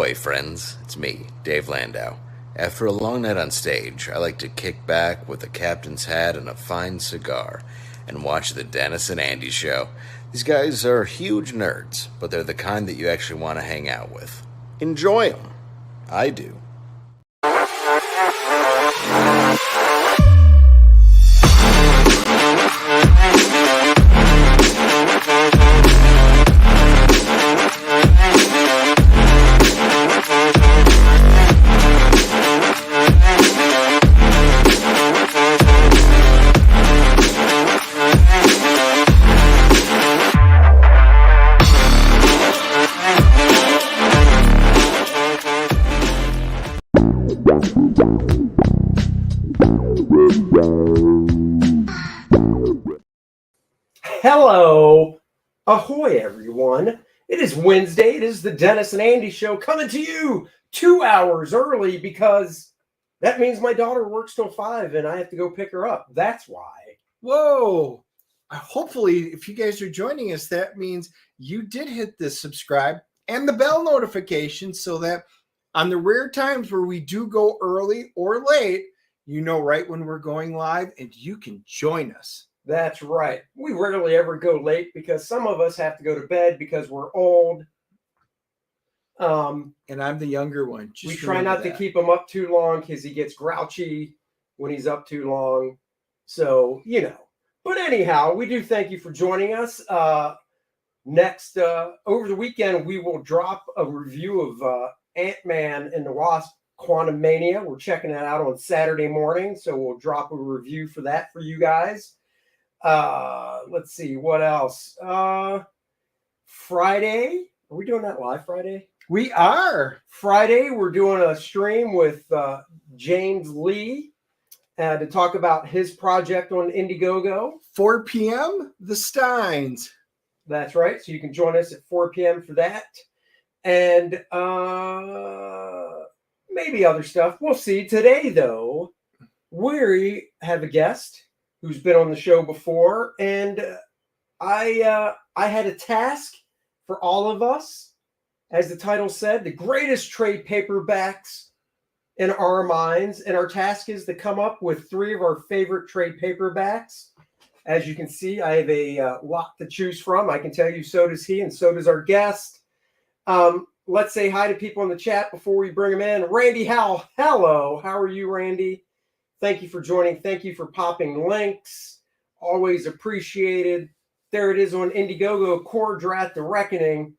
Ahoy, friends. It's me, Dave Landau. After a long night on stage, I like to kick back with a captain's hat and a fine cigar and watch the Dennis and Andy show. These guys are huge nerds, but they're the kind that you actually want to hang out with. Enjoy them. I do. Hello, ahoy everyone. It is Wednesday. It is the Dennis and Andy show coming to you 2 hours early because that means my daughter works till 5 and I have to go pick her up. That's why. Whoa. Hopefully, if you guys are joining us, that means you did hit the subscribe and the bell notification so that on the rare times where we do go early or late, you know right when we're going live and you can join us. That's right. We rarely ever go late because some of us have to go to bed because we're old. And I'm the younger one. We try not to keep him up too long because he gets grouchy when he's up too long. So, you know. But anyhow, we do thank you for joining us. Next, over the weekend, we will drop a review of Ant-Man and the Wasp: Quantumania. We're checking that out on Saturday morning. So we'll drop a review for that for you guys. Let's see what else. Friday, are we doing that live Friday? We are. Friday, we're doing a stream with James Lee to talk about his project on Indiegogo. 4 p.m. The Steins. That's right. So you can join us at 4 p.m. for that. And maybe other stuff. We'll see. Today, though, we have a guest who's been on the show before, and I had a task for all of us, as the title said, the greatest trade paperbacks in our minds, and our task is to come up with 3 of our favorite trade paperbacks. As you can see, I have a lot to choose from. I can tell you so does he, and so does our guest. Let's say hi to people in the chat before we bring them in. Randy Howell, hello. How are you, Randy? Thank you for joining. Thank you for popping links. Always appreciated. There it is on Indiegogo, Kor-Drath, The Reckoning.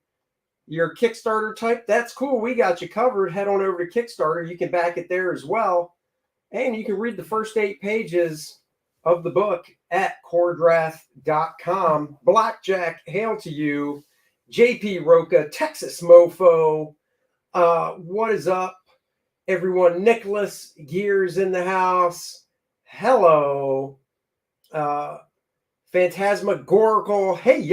Your Kickstarter type, that's cool. We got you covered. Head on over to Kickstarter. You can back it there as well. And you can read the first 8 pages of the book at Kor-Drath.com. Blackjack, hail to you. JP Roca, Texas Mofo. What is up? Everyone, Nicholas Gears in the house. Hello. Phantasmagorical. Hey,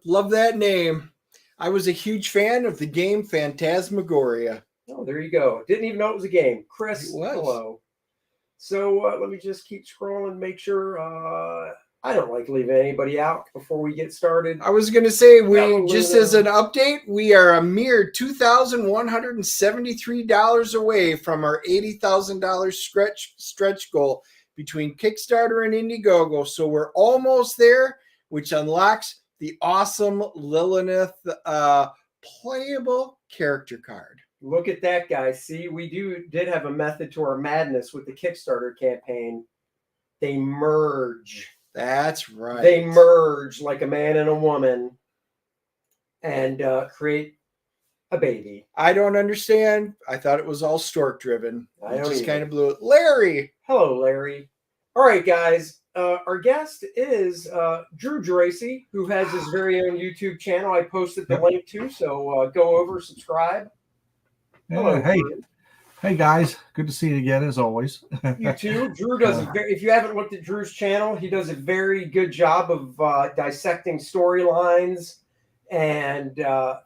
Love that name. I was a huge fan of the game Phantasmagoria. Oh, there you go. Didn't even know it was a game. Chris, hello. So let me just keep scrolling, make sure. I don't like leaving anybody out before we get started. I was going to say, just as an update, we are a mere $2,173 away from our $80,000 stretch goal between Kickstarter and Indiegogo. So we're almost there, which unlocks the awesome Lilith playable character card. Look at that, guys. See, we did have a method to our madness with the Kickstarter campaign. They merge. That's right. They merge like a man and a woman and create a baby. I don't understand. I thought it was all stork driven. I just kind of blew it. Larry. Hello, Larry. All right, guys. Our guest is Drew Geraci, who has his very own YouTube channel. I posted the link to, so go over, subscribe. Hello, hey guys, good to see you again as always. You too. Drew does if you haven't looked at Drew's channel, he does a very good job of dissecting storylines and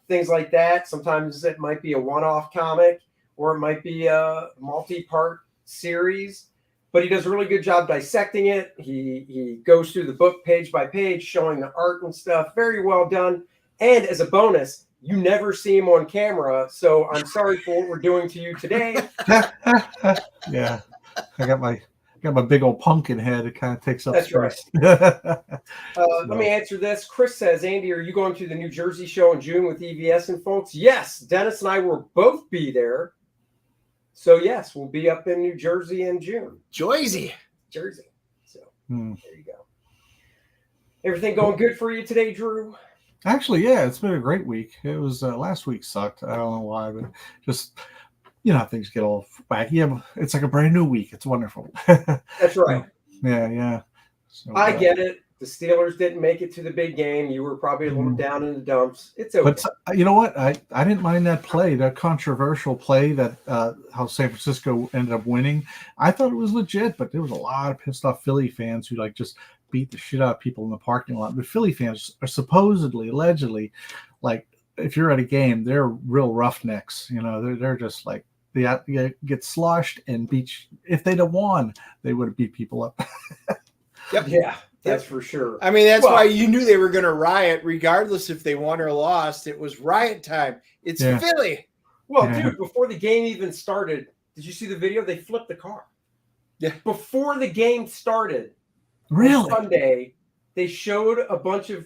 things like that. Sometimes it might be a one-off comic or it might be a multi-part series, but he does a really good job dissecting it. He goes through the book page by page, showing the art and stuff. Very well done. And as a bonus, you never see him on camera. So I'm sorry for what we're doing to you today. Yeah, I got my big old pumpkin head. It kind of takes up That's space. Let me answer this. Chris says, Andy, are you going to the New Jersey show in June with EVS and folks? Yes, Dennis and I will both be there. So yes, we'll be up in New Jersey in June. Jersey. So there you go. Everything going good for you today, Drew? Actually, yeah, it's been a great week. It was last week sucked. I don't know why, but just how things get all wacky. Yeah, it's like a brand new week. It's wonderful. That's right. Yeah. So, I get it. The Steelers didn't make it to the big game. You were probably a little down in the dumps. It's okay. But you know what? I didn't mind that play, that controversial play that how San Francisco ended up winning. I thought it was legit, but there was a lot of pissed off Philly fans who just beat the shit out of people in the parking lot. But Philly fans are supposedly, allegedly, if you're at a game, they're real roughnecks. They're just like they get sloshed and beat. If they'd have won, they would have beat people up. Yep. Yeah. That's for sure. I mean, that's why you knew they were going to riot, regardless if they won or lost. It was riot time. It's Philly. Well, dude, before the game even started, did you see the video? They flipped the car. Yeah. Before the game started, really? on Sunday, they showed a bunch of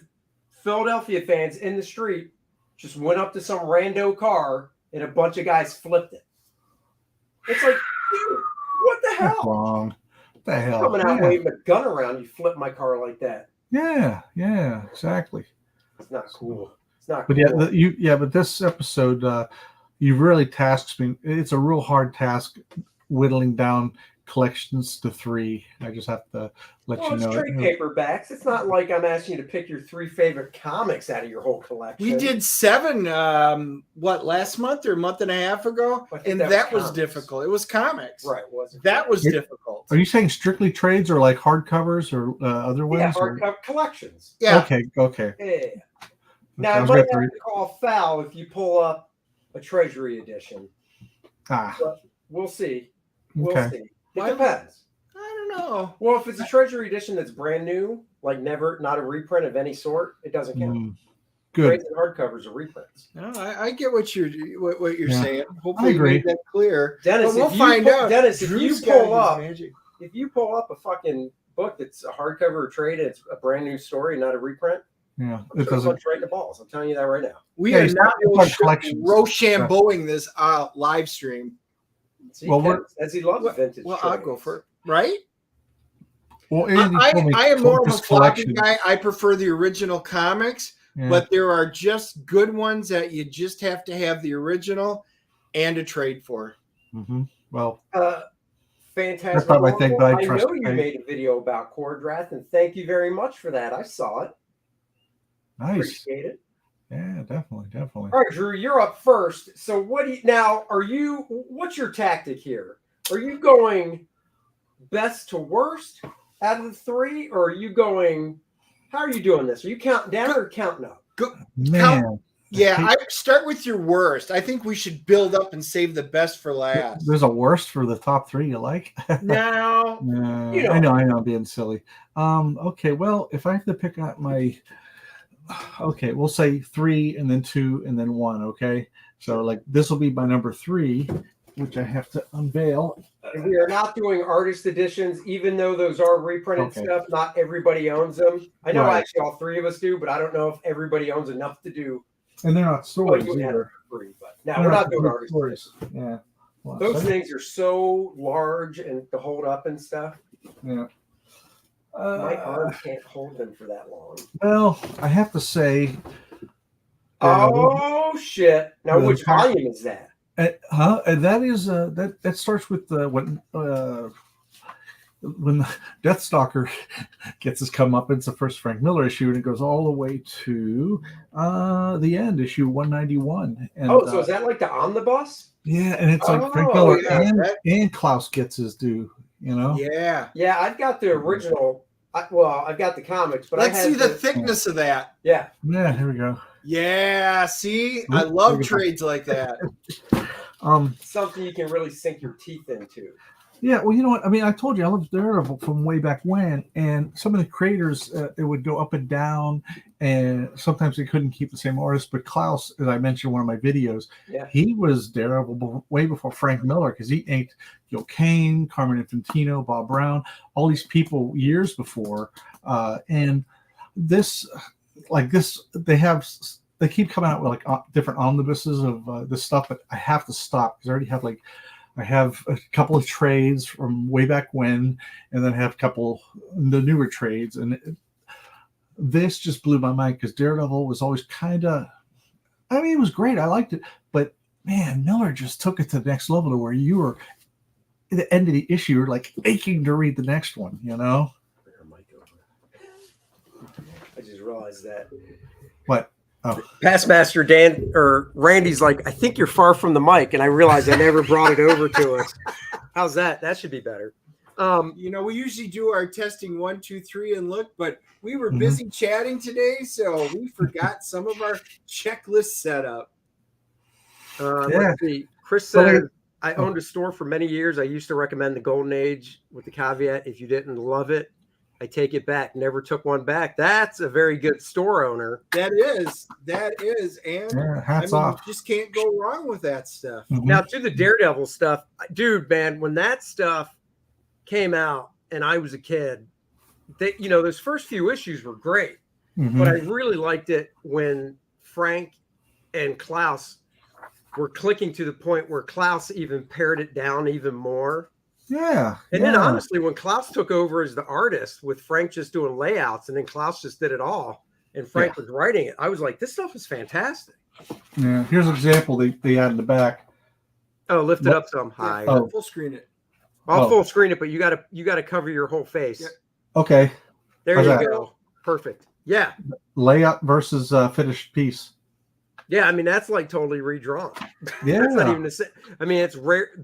Philadelphia fans in the street, just went up to some rando car, and a bunch of guys flipped it. It's like, dude, what the hell? That's wrong. The hell? Coming out waving a gun around, you flip my car like that. Yeah, exactly. It's not cool. It's not but cool. But this episode, you really tasked me. It's a real hard task whittling down collections to 3. I just have to let you know. It's trade paperbacks. It's not like I'm asking you to pick your 3 favorite comics out of your whole collection. We did 7, last month or a month and a half ago? And that was difficult. It was comics. Right. Wasn't that was difficult. Are you saying strictly trades or like hardcovers or other ones? Yeah, hardcover collections. Yeah. Okay. Yeah. Now, I might have to call foul if you pull up a Treasury edition. But we'll see. We'll see. It depends. I don't know. Well, if it's a Treasury edition that's brand new, like not a reprint of any sort, it doesn't count. Good. Trades and hardcovers are reprints. No, I get what you're saying. Hopefully, I agree. You made that clear. Dennis, we'll find out. Dennis, if you pull up a fucking book that's a hardcover or trade, and it's a brand new story, not a reprint. Yeah, it doesn't trade the balls. I'm telling you that right now. We are not Rochambeauing this live stream. See, as he loves vintage. Well, I'll go for it. Right? Well, I am more of a floppy guy. I prefer the original comics, but there are just good ones that you just have to have the original and a trade for. Mm-hmm. Well, fantastic. I know you made a video about Kor-Drath, and thank you very much for that. I saw it. Nice. Appreciate it. Yeah, definitely. All right, Drew, you're up first. So what's your tactic here? Are you going best to worst out of the 3, or are you going, how are you doing this? Are you counting down or counting up? I start with your worst. I think we should build up and save the best for last. There's a worst for the top 3 you like? No. I know, I'm being silly. Okay, well, if I have to pick out we'll say 3 and then 2 and then 1, okay? So this will be my number 3, which I have to unveil. We are not doing artist editions, even though those are reprinted stuff. Not everybody owns them. I know actually all 3 of us do, but I don't know if everybody owns enough to do. And they're not stories either. We're not doing artist stories. Yeah. Well, those things are so large and to hold up and stuff. Yeah. My arm can't hold them for that long. Well, I have to say. Shit! Now, which volume is that? And that is that starts with when the Deathstalker gets his comeuppance, the first Frank Miller issue, and it goes all the way to the end, issue 191. And, so is that like the omnibus? Yeah, and it's like Frank Miller and Klaus gets his due. Yeah. I've got the original. I've got the comics, but let's see the thickness of that. Yeah. Here we go. Yeah, see, I love trades like that. Something you can really sink your teeth into. Yeah, well, you know what? I mean, I told you I loved Daredevil from way back when, and some of the creators, it would go up and down, and sometimes they couldn't keep the same artist. But Klaus, as I mentioned in one of my videos, Yeah. he was Daredevil way before Frank Miller, because he inked Gil Kane, Carmen Infantino, Bob Brown, all these people years before. And this, they keep coming out with like different omnibuses of this stuff, but I have to stop because I already have I have a couple of trades from way back when, and then I have a couple the newer trades, and this just blew my mind because Daredevil was always kind of, I mean, it was great. I liked it, but man, Miller just took it to the next level to where you were at the end of the issue, you're like aching to read the next one, you know? I just realized that. What? Oh, Pastmaster Dan or Randy's like, I think you're far from the mic, and I realized I never brought it over to us. How's that? That should be better. We usually do our testing 1, 2, 3 and look, but we were busy chatting today, so we forgot some of our checklist setup. Let's see. Chris said, I owned a store for many years. I used to recommend the Golden Age with the caveat, if you didn't love it, I take it back. Never took one back. That's a very good store owner. That is. And hats off. You just can't go wrong with that stuff. Now, to the Daredevil stuff, dude, man, when that stuff came out and I was a kid, those first few issues were great. But I really liked it when Frank and Klaus were clicking to the point where Klaus even pared it down even more. Yeah. And then honestly, when Klaus took over as the artist with Frank just doing layouts and then Klaus just did it all and Frank was writing it, I was like, this stuff is fantastic. Yeah. Here's an example they had in the back. Oh, lift it up some high. Oh. Full screen it. I'll full screen it, but you gotta cover your whole face. Yeah. Okay. There How's you that? go. Perfect. Yeah. Layout versus finished piece. Yeah, I mean that's like totally redrawn. Yeah. That's not even the same. I mean, it's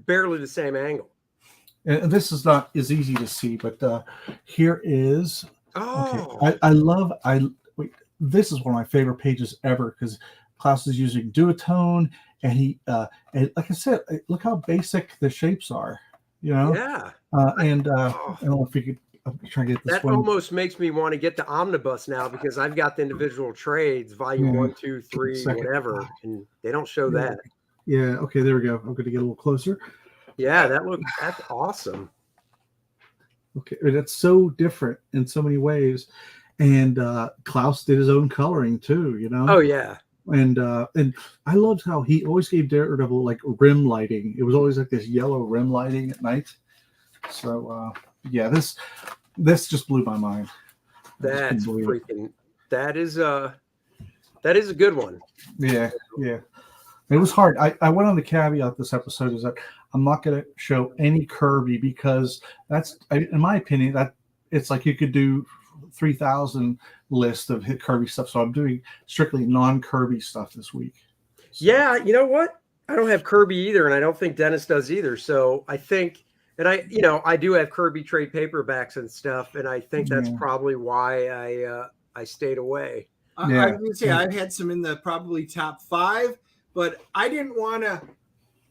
barely the same angle. And this is not as easy to see, but here is. Oh, okay. This is one of my favorite pages ever because Klaus is using duotone, and he and like I said, look how basic the shapes are. You know. yeah. I don't know if you could. I'm trying to get this That one. almost makes me want to get the omnibus now because I've got the individual trades, volume 1, 2, 3, whatever, and they don't show that. Yeah. Okay. There we go. I'm going to get a little closer. Yeah, that's awesome. Okay, that's so different in so many ways, and Klaus did his own coloring too. You know. Oh yeah. And I loved how he always gave Daredevil like rim lighting. It was always like this yellow rim lighting at night. So this just blew my mind. That's freaking. That is a good one. Yeah. It was hard. I went on the caveat this episode is that I'm not going to show any Kirby because in my opinion, that it's like you could do 3,000 list of hit Kirby stuff. So I'm doing strictly non-Kirby stuff this week. So. Yeah, you know what? I don't have Kirby either, and I don't think Dennis does either. So I think, and I do have Kirby trade paperbacks and stuff, and I think that's probably why I stayed away. I was going to say I've had some in the probably top 5, but I didn't want to.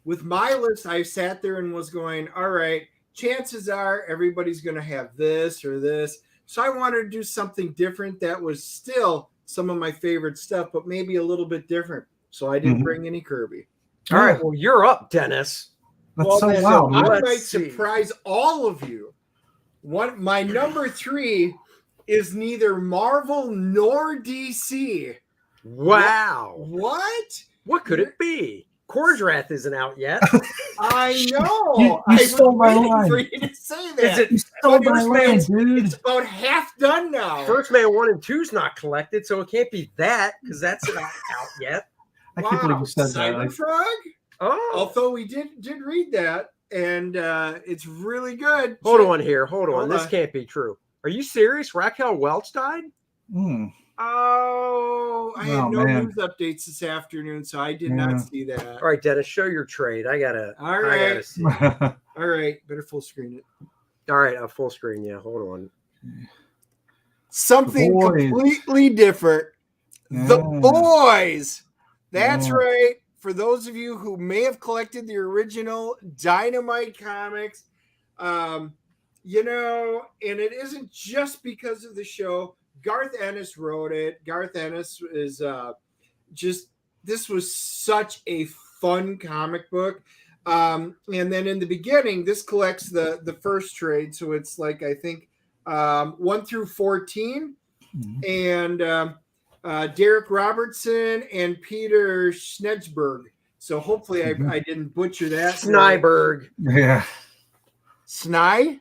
With my list, I sat there and was going, all right, chances are everybody's going to have this or this. So I wanted to do something different that was still some of my favorite stuff, but maybe a little bit different. So I didn't bring any Kirby. All right, well, you're up, Dennis. That's so wild. I might surprise all of you. My number 3 is neither Marvel nor DC. Wow. What? What could it be? Kor-Drath isn't out yet. I know. You stole my line. For you to say that. You stole my line, dude. It's about half done now. First Man 1 and 2's not collected, so it can't be that because that's not out yet. I can't believe you said that. Cyberfrog? Oh. Although we did read that, and it's really good. Hold on. This can't be true. Are you serious? Raquel Welch died? Oh, I had no news updates this afternoon, so I did not see that. All right, Dennis, show your trade. I gotta see. All right, better full screen it. All right, I'll full screen. Yeah, hold on. Something completely different. The Boys. That's right. For those of you who may have collected the original Dynamite comics, and it isn't just because of the show. Garth Ennis wrote it. Garth Ennis is this was such a fun comic book. And then in the beginning, this collects the first trade. So it's like, I think 1 through 14. And Derek Robertson and Peter Schnetzberg. So hopefully I didn't butcher that. Snyberg. Yeah. Sny?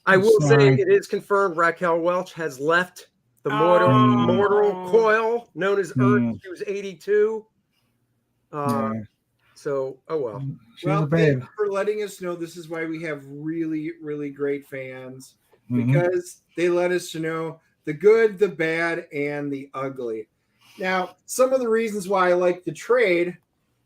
I will say Sny. it is confirmed Raquel Welch has left the mortal coil known as Earth. She was 82. So, oh well. She's a babe. Thank you for letting us know. This is why we have really, really great fans, because they let us know the good, the bad, and the ugly. Now, some of the reasons why I like the trade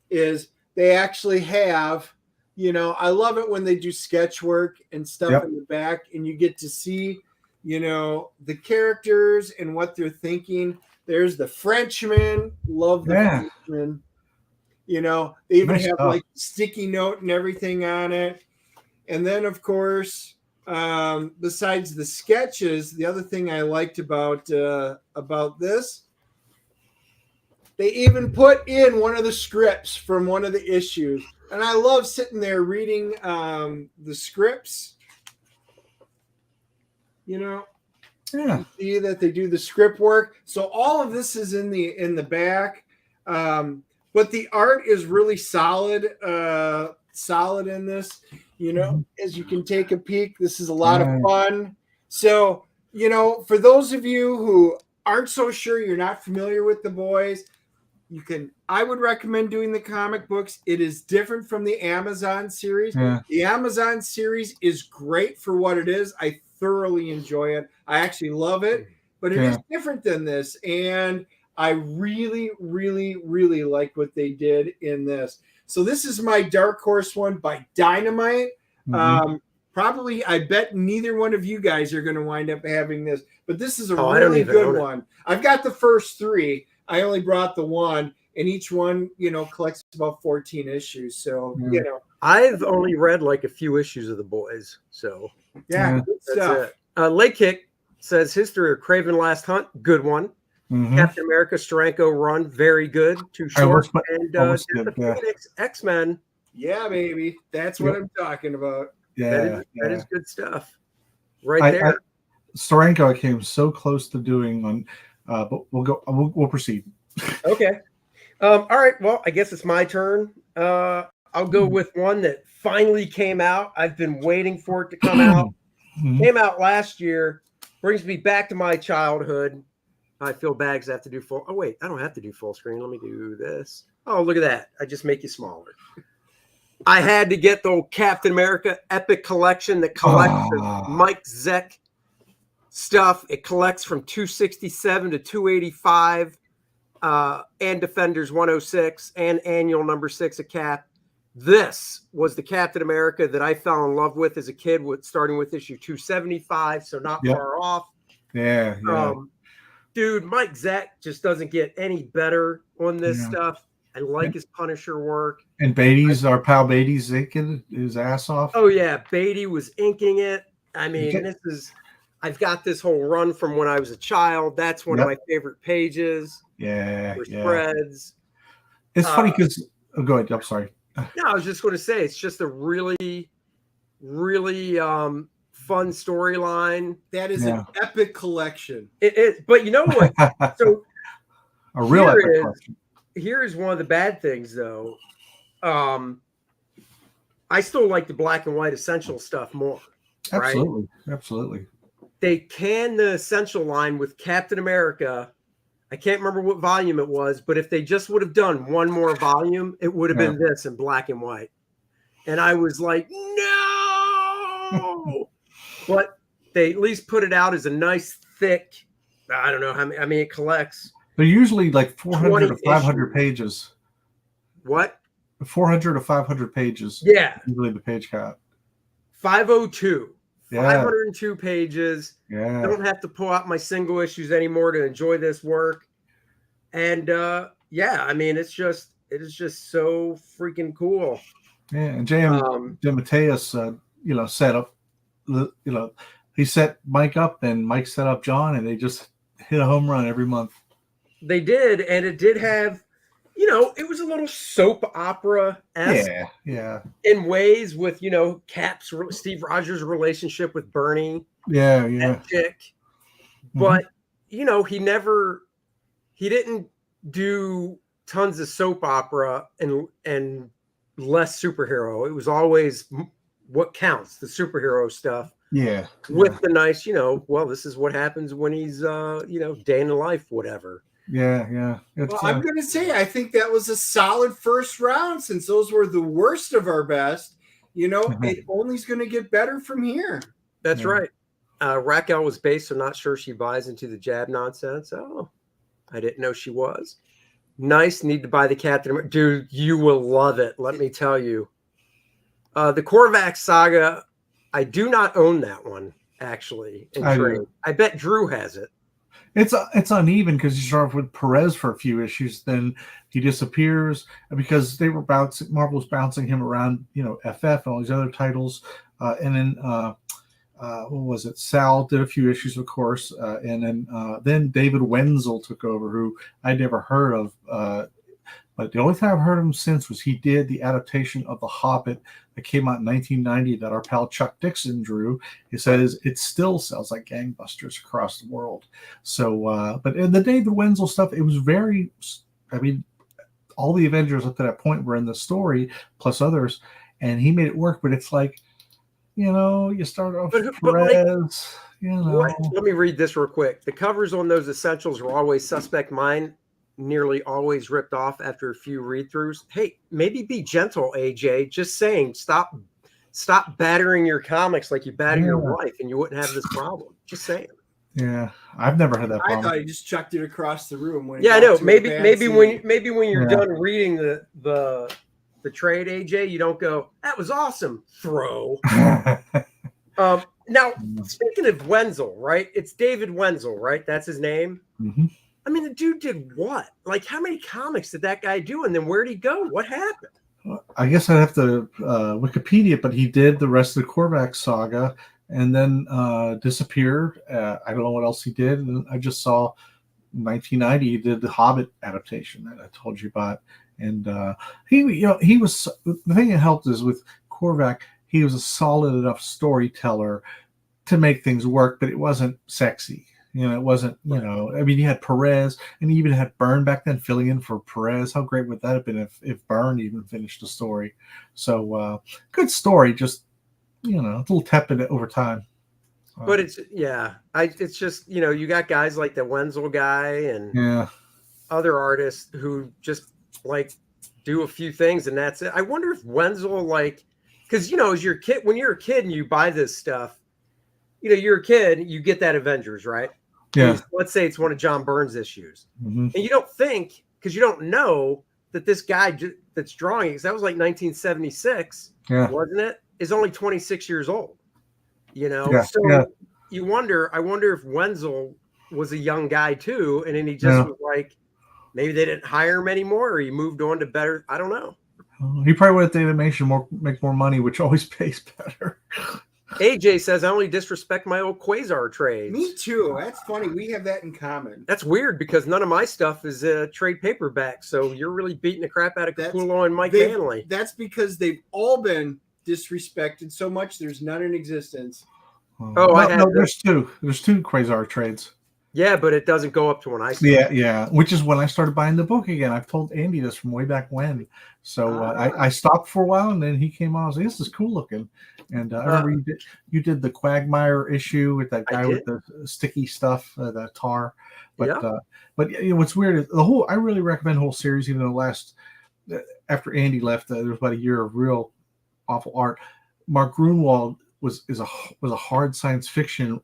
is they actually have, I love it when they do sketch work and stuff in the back, and you get to see, the characters and what they're thinking. There's the Frenchman, love the Frenchman. They even have like sticky note and everything on it. And then, of course, besides the sketches, the other thing I liked about this, they even put in one of the scripts from one of the issues. And I love sitting there reading the scripts. You see that they do the script work. So all of this is in the back. But the art is really solid in this. As you can take a peek, this is a lot of fun. So, for those of you who aren't so sure, you're not familiar with the boys, I would recommend doing the comic books. It is different from the Amazon series. Yeah. The Amazon series is great for what it is. I thoroughly enjoy it. I actually love it, but it is different than this. And I really, really, really like what they did in this. So this is my dark horse one by Dynamite. Probably, I bet neither one of you guys are going to wind up having this, but this is a really good one. I've got the first 3. I only brought the one, and each one, collects about 14 issues. So, I've only read like a few issues of the boys. So, good stuff. Lake Kick says History of Craven Last Hunt, good one. Captain America Steranko run, very good. Too short. And Phoenix X-Men. Yeah, baby. That's what I'm talking about. Yeah, that is good stuff. There. Steranko I came so close to doing on, but we'll proceed. Okay. All right. Well, I guess it's my turn. I'll go with one that finally came out. I've been waiting for it to come out. Came out last year. Brings me back to my childhood. I feel bad because I have to do full. Oh, wait. I don't have to do full screen. Let me do this. Oh, look at that. I just make you smaller. I had to get the old Captain America Epic Collection that collects Mike Zeck stuff. It collects from 267 to 285 and Defenders 106 and annual number 6 of Cap. This was the Captain America that I fell in love with as a kid, starting with issue 275, so not far off. Yeah. Dude, Mike Zeck just doesn't get any better on this stuff. I like his Punisher work. And Beatty's, our pal Beatty's inking his ass off. Oh, yeah. Beatty was inking it. I mean, I've got this whole run from when I was a child. That's one of my favorite pages. Yeah. Spreads. It's funny because, go ahead. I'm sorry. No, I was just going to say, it's just a really, really fun storyline. That is an epic collection. It is. But you know what? So a real epic collection. Here is one of the bad things, though. I still like the black and white essential stuff more. Absolutely. Right? Absolutely. They canned the essential line with Captain America. I can't remember what volume it was, but if they just would have done one more volume, it would have been this in black and white. And I was like, no! But they at least put it out as a nice, thick, I don't know how many, I mean, it collects. They're usually like 400 to 500 pages. What? 400 to 500 pages. Yeah. Usually the page count. 502. Yeah. 502 pages. Yeah. I don't have to pull out my single issues anymore to enjoy this work. And I mean, it is just so freaking cool. Yeah. And J.M. DeMatteis, set up, he set Mike up and Mike set up John, and they just hit a home run every month. They did, and it did have, it was a little soap opera-esque Yeah. in ways with, Cap's Steve Rogers' relationship with Bernie. Yeah. That chick. But, he didn't do tons of soap opera and less superhero. It was always what counts, the superhero stuff. Yeah. With the nice, this is what happens when he's, day in the life, whatever. Yeah. Well, I'm going to say, I think that was a solid first round since those were the worst of our best. It only is going to get better from here. That's right. Raquel was based, so not sure she buys into the jab nonsense. Oh, I didn't know she was. Nice. Need to buy the Captain America. Dude, you will love it. Let me tell you. The Kor-Drath saga, I do not own that one, actually, in trade. I bet Drew has it. It's uneven because you start off with Perez for a few issues, then he disappears because they were Marvel was bouncing him around, FF and all these other titles, and then what was it? Sal did a few issues, of course, and then David Wenzel took over, who I'd never heard of. But the only time I've heard of him since was he did the adaptation of The Hobbit that came out in 1990 that our pal Chuck Dixon drew. He says it still sells like gangbusters across the world. So, but in the David Wenzel stuff, it was very, all the Avengers up to that point were in the story, plus others, and he made it work. But it's like, you start off with Perez, Let me read this real quick. The covers on those essentials were always suspect. Mine nearly always ripped off after a few read-throughs. Hey, maybe be gentle, AJ. Just saying, stop battering your comics like you batter your wife, and you wouldn't have this problem. Just saying. Yeah, I've never had that problem. I thought he just chucked it across the room. I know. Maybe when you're done reading the trade, AJ, you don't go, "That was awesome." Throw. Now, speaking of Wenzel, right? It's David Wenzel, right? That's his name. Mm-hmm. The dude did what? Like, how many comics did that guy do? And then where'd he go? What happened? I guess I'd have to Wikipedia, but he did the rest of the Kor-Drath saga and then disappeared. I don't know what else he did. And I just saw 1990 he did the Hobbit adaptation that I told you about. And he was, the thing that helped is with Kor-Drath, he was a solid enough storyteller to make things work, but it wasn't sexy. It wasn't, you had Perez and you even had Byrne back then filling in for Perez. How great would that have been if Byrne even finished the story? So good story, just, a little tepid over time. But it's just, you got guys like the Wenzel guy and other artists who just like do a few things and that's it. I wonder if Wenzel, because, as your kid, when you're a kid and you buy this stuff, you're a kid, you get that Avengers, right? Yeah. Let's say it's one of John Byrne's issues. Mm-hmm. And you don't think, because you don't know that this guy that's drawing, because that was like 1976, wasn't it? Is only 26 years old, So you wonder, I wonder if Wenzel was a young guy too. And then he just was like, maybe they didn't hire him anymore or he moved on to better. I don't know. He probably would have animation make more money, which always pays better. AJ says, I only disrespect my old Quasar trades. Me too. That's funny. We have that in common. That's weird because none of my stuff is a trade paperback. So you're really beating the crap out of Capullo and Mike Hanley. That's because they've all been disrespected so much there's none in existence. There's two. There's two Quasar trades. Yeah, but it doesn't go up to when I started. Yeah. Which is when I started buying the book again. I've told Andy this from way back when. So I stopped for a while, and then he came on. I was like, "This is cool looking." And I remember you did the Quagmire issue with that guy with the sticky stuff, the tar. But what's weird is I really recommend the whole series. Even though after Andy left, there was about a year of real awful art. Mark Grunwald was a hard science fiction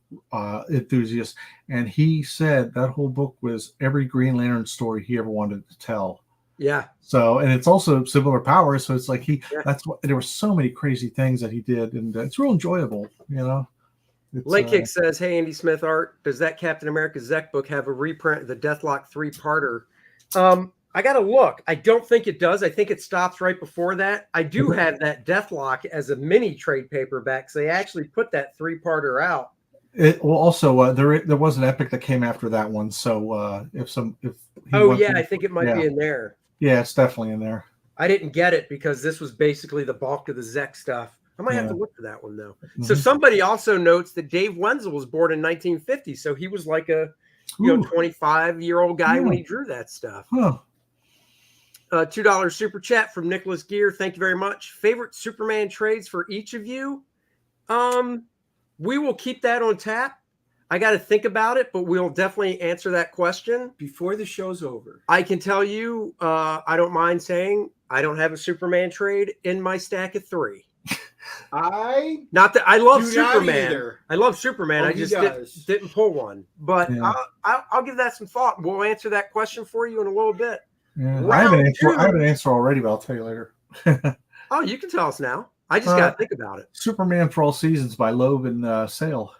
enthusiast, and he said that whole book was every Green Lantern story he ever wanted to tell. Yeah. So, and it's also similar powers. So it's like there were so many crazy things that he did, and it's real enjoyable, Lake Kick says, "Hey, Andy Smith art, does that Captain America Zek book have a reprint of the Deathlock 3-parter?" I got to look. I don't think it does. I think it stops right before that. I do have that Deathlock as a mini trade paperback. So they actually put that 3-parter out. Well, also there was an epic that came after that one. So if Oh yeah, I think it might be in there. Yeah, it's definitely in there. I didn't get it because this was basically the bulk of the Zek stuff. I might have to look for that one though. Mm-hmm. So somebody also notes that Dave Wenzel was born in 1950, so he was like a 25-year-old guy when he drew that stuff. Huh. $2 super chat from Nicholas Gear. Thank you very much. Favorite Superman trades for each of you? We will keep that on tap. I got to think about it, but we'll definitely answer that question before the show's over. I can tell you, I don't mind saying I don't have a Superman trade in my stack of 3. I love Superman. I love Superman. I just didn't pull one, but I'll give that some thought. We'll answer that question for you in a little bit. Yeah, I have an answer already, but I'll tell you later. Oh, you can tell us now. I just got to think about it. Superman for All Seasons by Loeb and Sale.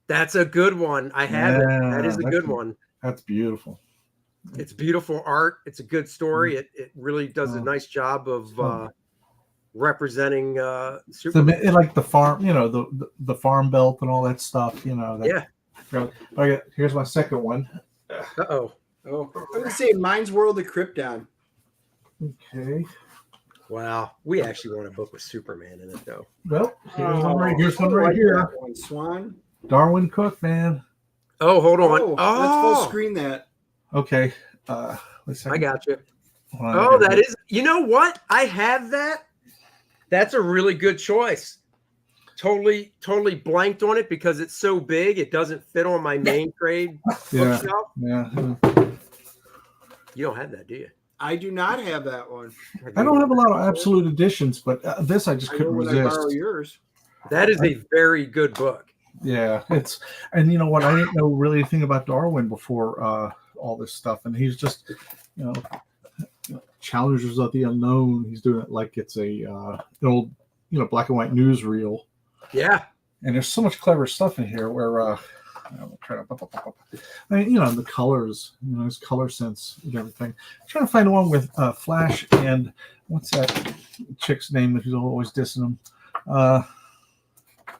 That's a good one. I have it. That is a good one. That's beautiful. It's beautiful art. It's a good story. It really does a nice job of representing Superman. Like the farm, the farm belt and all that stuff. Okay, here's my second one. Oh, I'm gonna say mine's World of Krypton. Okay. Wow, we actually want a book with Superman in it, though. Well, here's one right here. Swan. Darwin Cook, man. Oh, hold on. Let's full screen that. Okay. I got you. That is. You know what? I have that. That's a really good choice. Totally blanked on it because it's so big. It doesn't fit on my main trade bookshelf. Yeah. You don't have that, do you? I do not have that one. I don't have a lot of absolute editions, but this I just couldn't resist. I borrow yours. That is a very good book. Yeah, and you know what? I didn't know really anything about Darwin before all this stuff, and he's just, Challengers of the Unknown. He's doing it like it's an old, black and white newsreel. Yeah, and there's so much clever stuff in here where. The colors, his color sense and everything. I'm trying to find one with Flash and what's that chick's name who's always dissing him.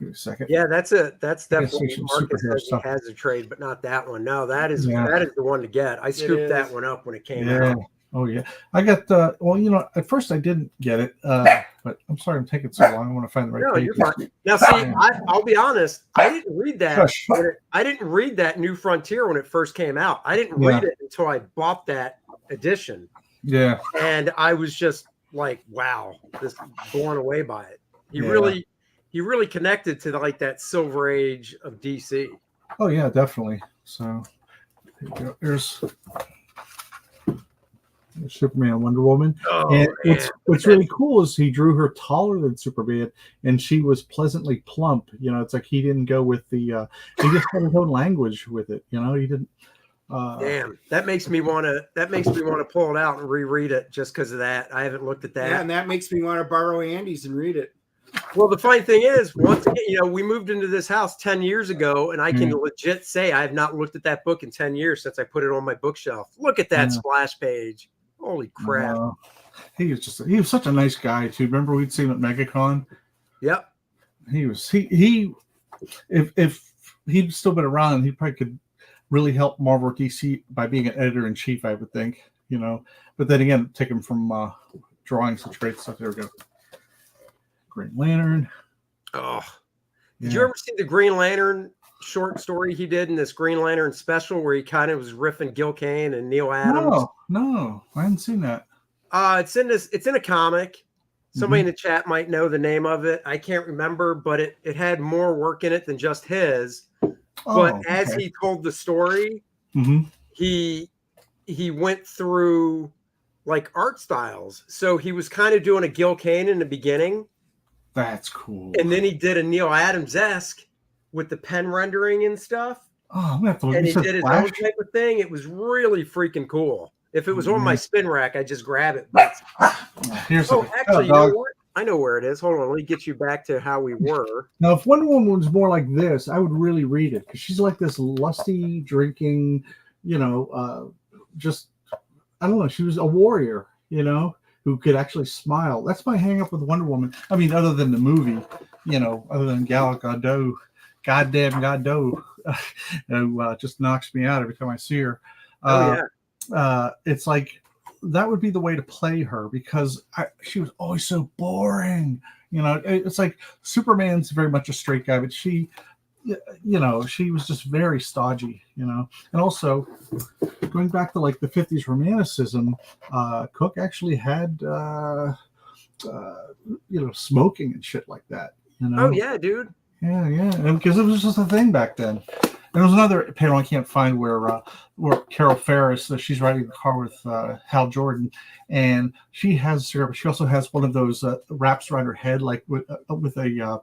Give me a second. Yeah, that's definitely Marcus has a trade, but not that one. No, that is the one to get. I scooped that one up when it came out. Oh yeah, I got at first I didn't get it, but I'm sorry I'm taking so long. I want to find the right page. You're fine. Now, see, I'll be honest. I didn't read that. I didn't read that New Frontier when it first came out. I didn't read it until I bought that edition. Yeah, and I was just like, wow, just blown away by it. He really connected to like that Silver Age of DC. Oh yeah, definitely. So there's Superman, Wonder Woman. And what's really cool is he drew her taller than Superman, and she was pleasantly plump. It's like he didn't go with the. He just had his own language with it. He didn't. Damn, that makes me want to pull it out and reread it just because of that. I haven't looked at that. Yeah, and that makes me want to borrow Andy's and read it. Well, the funny thing is, once again, we moved into this house 10 years ago, and I can legit say I have not looked at that book in 10 years since I put it on my bookshelf. Look at that splash page. Holy crap. He was such a nice guy too. Remember we'd seen him at MegaCon? Yep. If he'd still been around, he probably could really help Marvel DC by being an editor in chief, I would think, but then again, take him from drawing such great stuff. There we go. Green Lantern. Oh, did you ever see the Green Lantern short story he did in this Green Lantern special where he kind of was riffing Gil Kane and Neil Adams? No, I haven't seen that. It's in a comic. Somebody in the chat might know the name of it. I can't remember, but it had more work in it than just his. As he told the story, he went through like art styles. So he was kind of doing a Gil Kane in the beginning. That's cool. And then he did a Neil Adams-esque with the pen rendering and stuff. Oh, I'm gonna have to look. And he did his own type of thing. It was really freaking cool. If it was on my spin rack, I'd just grab it. But... actually, you know what? I know where it is. Hold on, let me get you back to how we were. Now, if Wonder Woman was more like this, I would really read it because she's like this lusty, drinking, just I don't know. She was a warrior, who could actually smile. That's my hang up with Wonder Woman. I mean, other than the movie, other than Gal Gadot goddamn Godot, who just knocks me out every time I see her. It's like that would be the way to play her because she was always so boring. It's like Superman's very much a straight guy, but she was just very stodgy, and also going back to like the 50s romanticism, Cook actually had, smoking and shit like that, Oh yeah, dude. Yeah. Because it was just a thing back then. There was another panel I can't find where Carol Ferris, she's riding the car with Hal Jordan, and she has a cigarette, but she also has one of those wraps around her head, like with a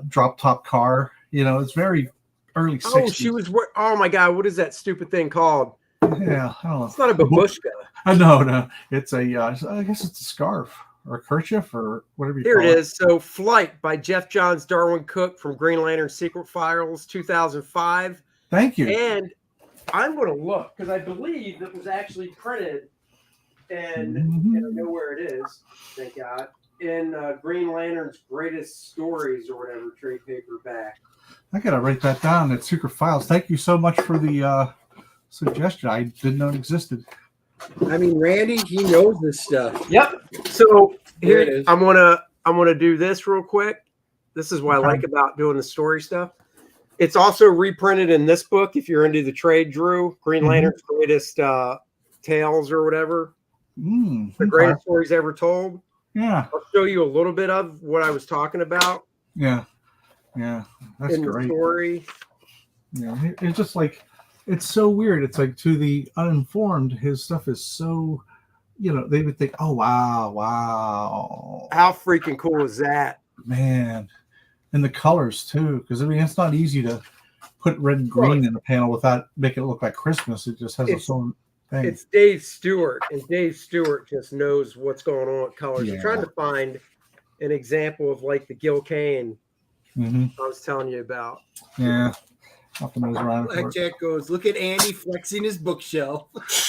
drop top car. It's very early 60s. Oh, she was. Oh my God, what is that stupid thing called? Yeah, I don't know. It's not a babushka. No, it's a. I guess it's a scarf or a kerchief or whatever you Here call it is. So, Flight by Jeff Johns, Darwin Cook from Green Lantern Secret Files, 2005. Thank you. And I'm going to look because I believe it was actually printed, and I know where it is. Thank God. In Green Lantern's Greatest Stories or whatever trade paperback. I gotta write that down at Secret Files. Thank you so much for the suggestion. I didn't know it existed. I mean, Randy, he knows this stuff. Yep. So Here it here is. I'm gonna do this real quick. This is what I like about doing the story stuff. It's also reprinted in this book if you're into the trade, Drew. Green Lantern's Greatest Tales or whatever. The greatest stories ever told. Yeah. I'll show you a little bit of what I was talking about. Yeah. That's in great. The story. Yeah, it's just like it's so weird. It's like to the uninformed, his stuff is so, they would think, oh wow, how freaking cool is that, man? And the colors too, because it's not easy to put red and green in a panel without making it look like Christmas. It just has its own thing. It's Dave Stewart, and Dave Stewart just knows what's going on with colors. Yeah. I'm trying to find an example of like the Gil Kane I was telling you about. Yeah. Blackjack goes, look at Andy flexing his bookshelf.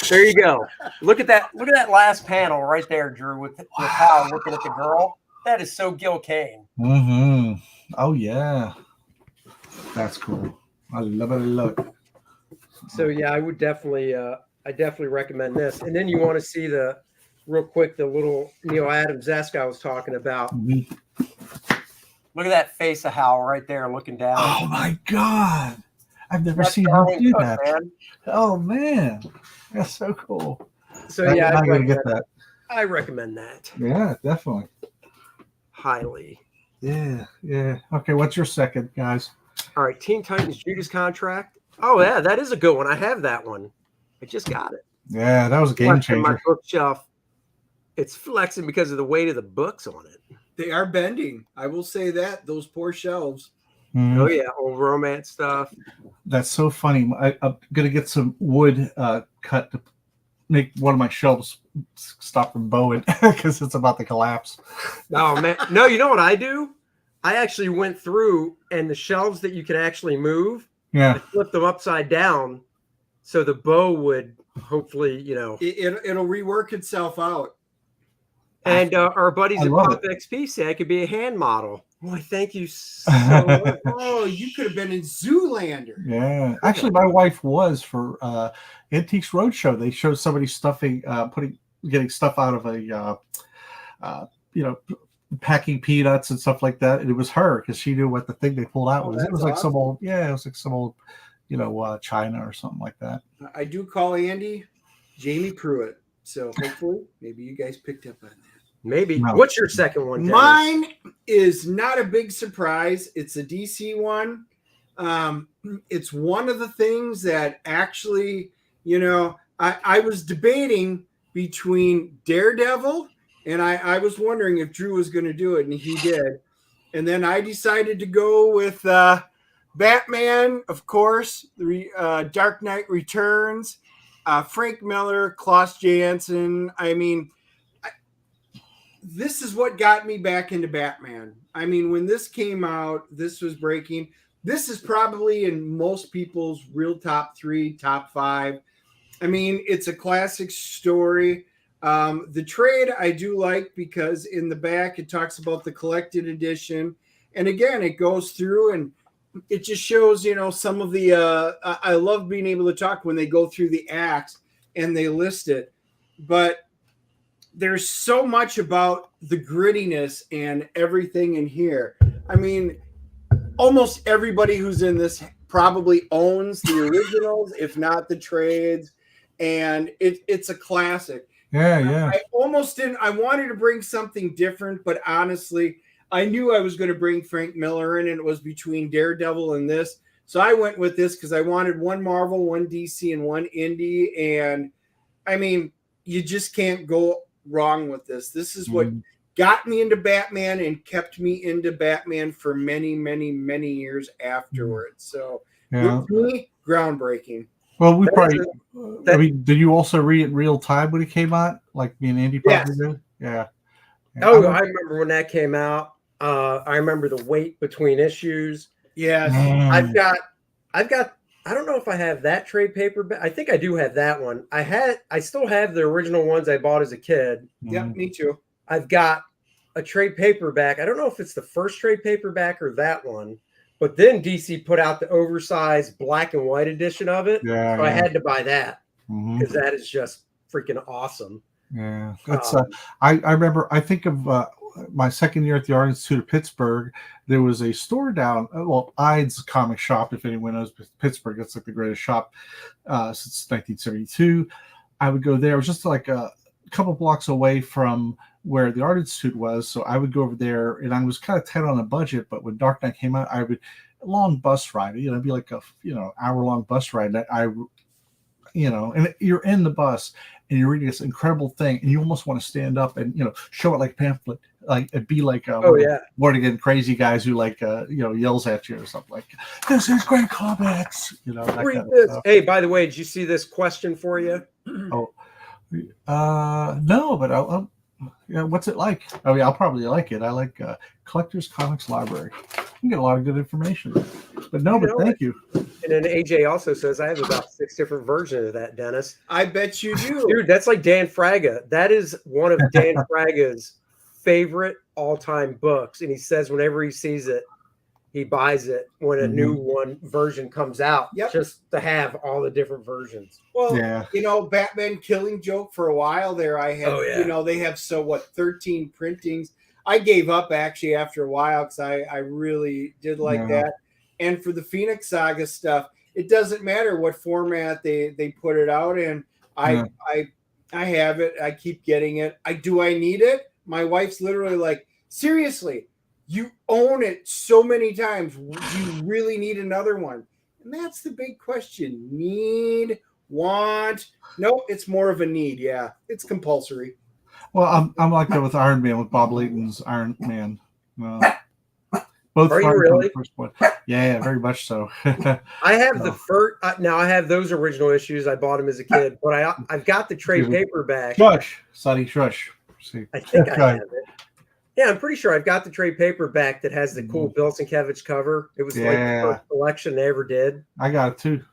There you go. Look at that. Look at that last panel right there, Drew, with Hal looking at the girl. That is so Gil Kane. Oh yeah. That's cool. I love it. So yeah, I would definitely I definitely recommend this. And then you want to see the little Neil Adams-esque I was talking about. Look at that face of Hal right there looking down. Oh my God. I've never seen him do that. Man. Oh man. That's so cool. So yeah, I'm gonna get that. I recommend that. Yeah, definitely. Highly. Yeah. Okay, what's your second, guys? All right, Teen Titans Judas Contract. Oh yeah, that is a good one. I have that one. I just got it. Yeah, that was a game changer. My bookshelf. It's flexing because of the weight of the books on it. They are bending. I will say that. Those poor shelves. Oh yeah, old romance stuff. That's so funny. I'm gonna get some wood cut to make one of my shelves stop from bowing because it's about to collapse. Oh man, no! You know what I do? I actually went through and the shelves that you can actually move. Yeah, I flipped them upside down, so the bow would hopefully, it'll rework itself out. And our buddies at Pop XP say I could be a hand model. Boy, thank you so much. Oh, you could have been in Zoolander. Yeah. Actually, my wife was for Antiques Roadshow. They showed somebody getting stuff out of a, packing peanuts and stuff like that. And it was her because she knew what the thing they pulled out was. It was like awesome. some old, China or something like that. I do call Andy Jamie Pruitt. So hopefully, maybe you guys picked up on that. Maybe. No. What's your second one, Dennis? Mine is not a big surprise. It's a DC one. It's one of the things that actually, I was debating between Daredevil and I was wondering if Drew was going to do it, and he did. And then I decided to go with Batman, of course, the Dark Knight Returns, Frank Miller, Klaus Janson. I mean, this is what got me back into Batman. I mean, when this came out, this was breaking. This is probably in most people's real top 3, top 5. I mean, it's a classic story. The trade I do like because in the back it talks about the collected edition. And again, it goes through and it just shows, some of the. I love being able to talk when they go through the acts and they list it, but there's so much about the grittiness and everything in here. I mean, almost everybody who's in this probably owns the originals, if not the trades, and it's a classic. Yeah. I almost didn't. I wanted to bring something different, but honestly, I knew I was going to bring Frank Miller in, and it was between Daredevil and this. So I went with this because I wanted one Marvel, one DC, and one indie. And I mean, you just can't go wrong with this. This is what got me into Batman and kept me into Batman for many, many, many years afterwards. So with me, groundbreaking. Well, we probably. I mean, did you also read it real time when it came out, like me and Andy probably did? Yeah. Oh, I remember when that came out. I remember the wait between issues. Yes. I've got. I don't know if I have that trade paperback. I think I do have that one. I still have the original ones I bought as a kid. Yep, me too. I've got a trade paperback. I don't know if it's the first trade paperback or that one, but then DC put out the oversized black and white edition of it. Yeah, so I had to buy that because that is just freaking awesome. Yeah, that's. I remember. I think of my second year at the Art Institute of Pittsburgh. There was a store down. Well, Ide's comic shop. If anyone knows Pittsburgh, it's like the greatest shop since 1972. I would go there. It was just like a couple blocks away from where the Art Institute was. So I would go over there, and I was kind of tight on a budget. But when Dark Knight came out, I would long bus ride. It'd be like a hour-long bus ride. And and you're in the bus and you're reading this incredible thing, and you almost want to stand up and show it like a pamphlet, like it'd be like one again crazy guys who yells at you or something like, "This is great comics," that Read kind of this. stuff. Hey, by the way, did you see this question for you? No, but I'll what's it like? I mean, I'll probably like it. I like Collector's Comics Library. You can get a lot of good information. But thank you. And then AJ also says, I have about 6 different versions of that, Dennis. I bet you do. Dude, that's like Dan Fraga. That is one of Dan Fraga's favorite all-time books. And he says whenever he sees it, he buys it when a new version comes out, just to have all the different versions. Well, Batman Killing Joke for a while there, I had, they have 13 printings. I gave up actually after a while because I really did like that. And for the Phoenix Saga stuff, it doesn't matter what format they put it out in. I have it. I keep getting it. Do I need it? My wife's literally like, seriously, you own it so many times. Do you really need another one? And that's the big question. Need, want? No, it's more of a need. Yeah, it's compulsory. Well, I'm like that with Iron Man, with Bob Layton's Iron Man. Both are you really? First one. Yeah, very much so. I have the first. Now I have those original issues. I bought them as a kid, but I've got the trade paperback. Shush, Sonny, shush. See. I think I have it. Yeah, I'm pretty sure I've got the trade paperback that has the cool Bill Sienkiewicz cover. It was like the first collection they ever did. I got it too.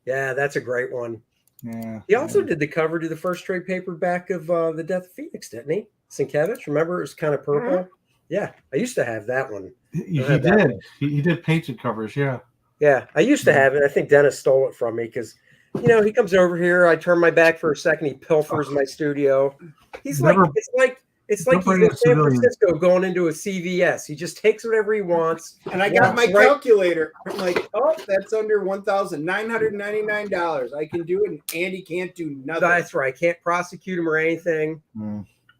Yeah, that's a great one. Yeah. He also did the cover to the first trade paperback of The Death of Phoenix, didn't he? Sienkiewicz, remember? It was kind of purple. Yeah, I used to have that one. He did. He did painted covers, yeah. Yeah, I used to have it. I think Dennis stole it from me because, he comes over here. I turn my back for a second. He pilfers my studio. He's it's like he's in San Francisco going into a CVS. He just takes whatever he wants. And I got my calculator. I'm like, that's under $1,999. I can do it, and Andy can't do nothing. That's right. I can't prosecute him or anything.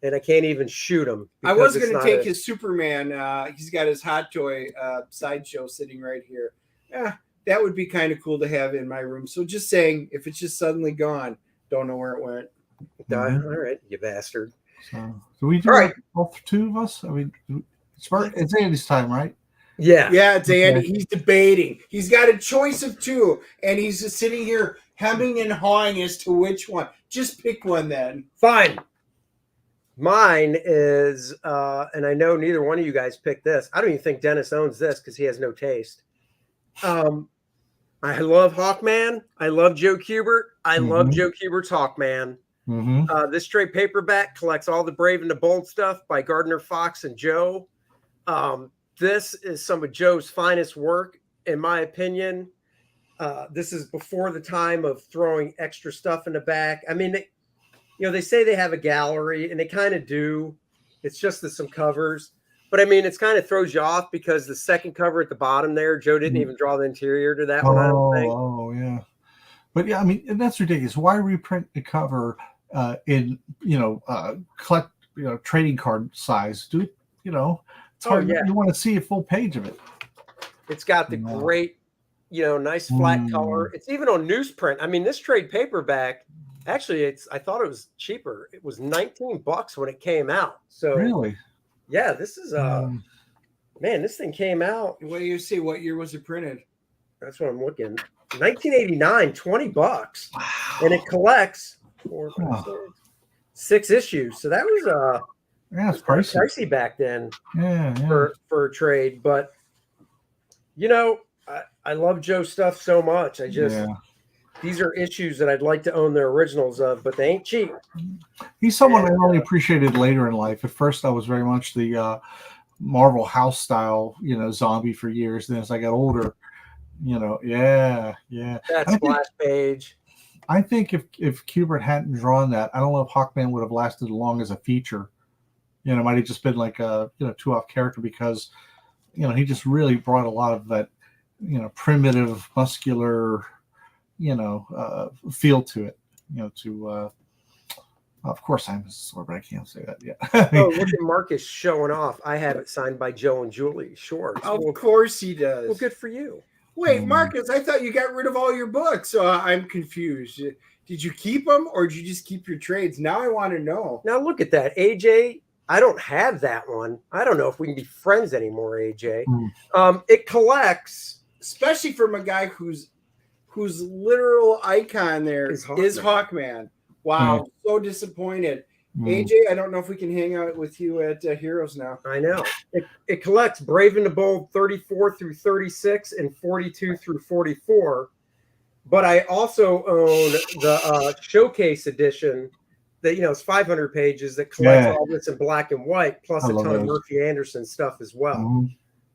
And I can't even shoot him. I was going to take his Superman. He's got his Hot Toy sideshow sitting right here. Yeah, that would be kind of cool to have in my room. So just saying, if it's just suddenly gone, don't know where it went. All right, you bastard. So we do all 2 of us? I mean, it's Andy's time, right? Yeah, it's Andy. Okay. He's debating. He's got a choice of 2, and he's just sitting here hemming and hawing as to which one. Just pick one then. Fine. Mine is, and I know neither one of you guys picked this. I don't even think Dennis owns this because he has no taste. I love Hawkman. I love Joe Kubert. I love Joe Kubert's Hawkman. This trade paperback collects all the Brave and the Bold stuff by Gardner Fox and Joe. This is some of Joe's finest work. in my opinion, this is before the time of throwing extra stuff in the back. I mean, they say they have a gallery, and they kind of do. It's just some covers. But I mean, it's kind of throws you off because the second cover at the bottom there, Joe didn't even draw the interior to that one, I don't think. Oh, yeah. But yeah, I mean, and that's ridiculous. Why reprint the cover in collect trading card size? Dude, it's hard. You want to see a full page of it. It's got the great, nice flat color. It's even on newsprint. I mean, this trade paperback, actually, I thought it was cheaper. It was $19 when it came out. So really, yeah, this is man, this thing came out. What do you see? What year was it printed? That's what I'm looking. 1989, $20, wow. And it collects 6 issues. So that was it's pricey back then. Yeah. For a trade, but I love Joe's stuff so much. These are issues that I'd like to own the originals of, but they ain't cheap. He's someone I only appreciated later in life. At first, I was very much the Marvel house style, zombie for years. Then as I got older, That splash page. I think if Kubert hadn't drawn that, I don't know if Hawkman would have lasted long as a feature. It might have just been like a 2-off character because he just really brought a lot of that primitive, muscular feel to it. Of course I'm a sword, but I can't say that yet. Oh, look at Marcus showing off. I have it signed by Joe and Julie. Sure. Of course he does. Well, good for you. Wait, Marcus, I thought you got rid of all your books. So I'm confused. Did you keep them or did you just keep your trades? Now I want to know. Now look at that. AJ, I don't have that one. I don't know if we can be friends anymore, AJ. It collects. Especially from a guy whose literal icon there is Hawkman. Wow, so disappointed. AJ, I don't know if we can hang out with you at Heroes now. I know. It collects Brave and the Bold 34 through 36 and 42 through 44. But I also own the showcase edition that, it's 500 pages that collects all this in black and white, plus a ton of Murphy Anderson stuff as well.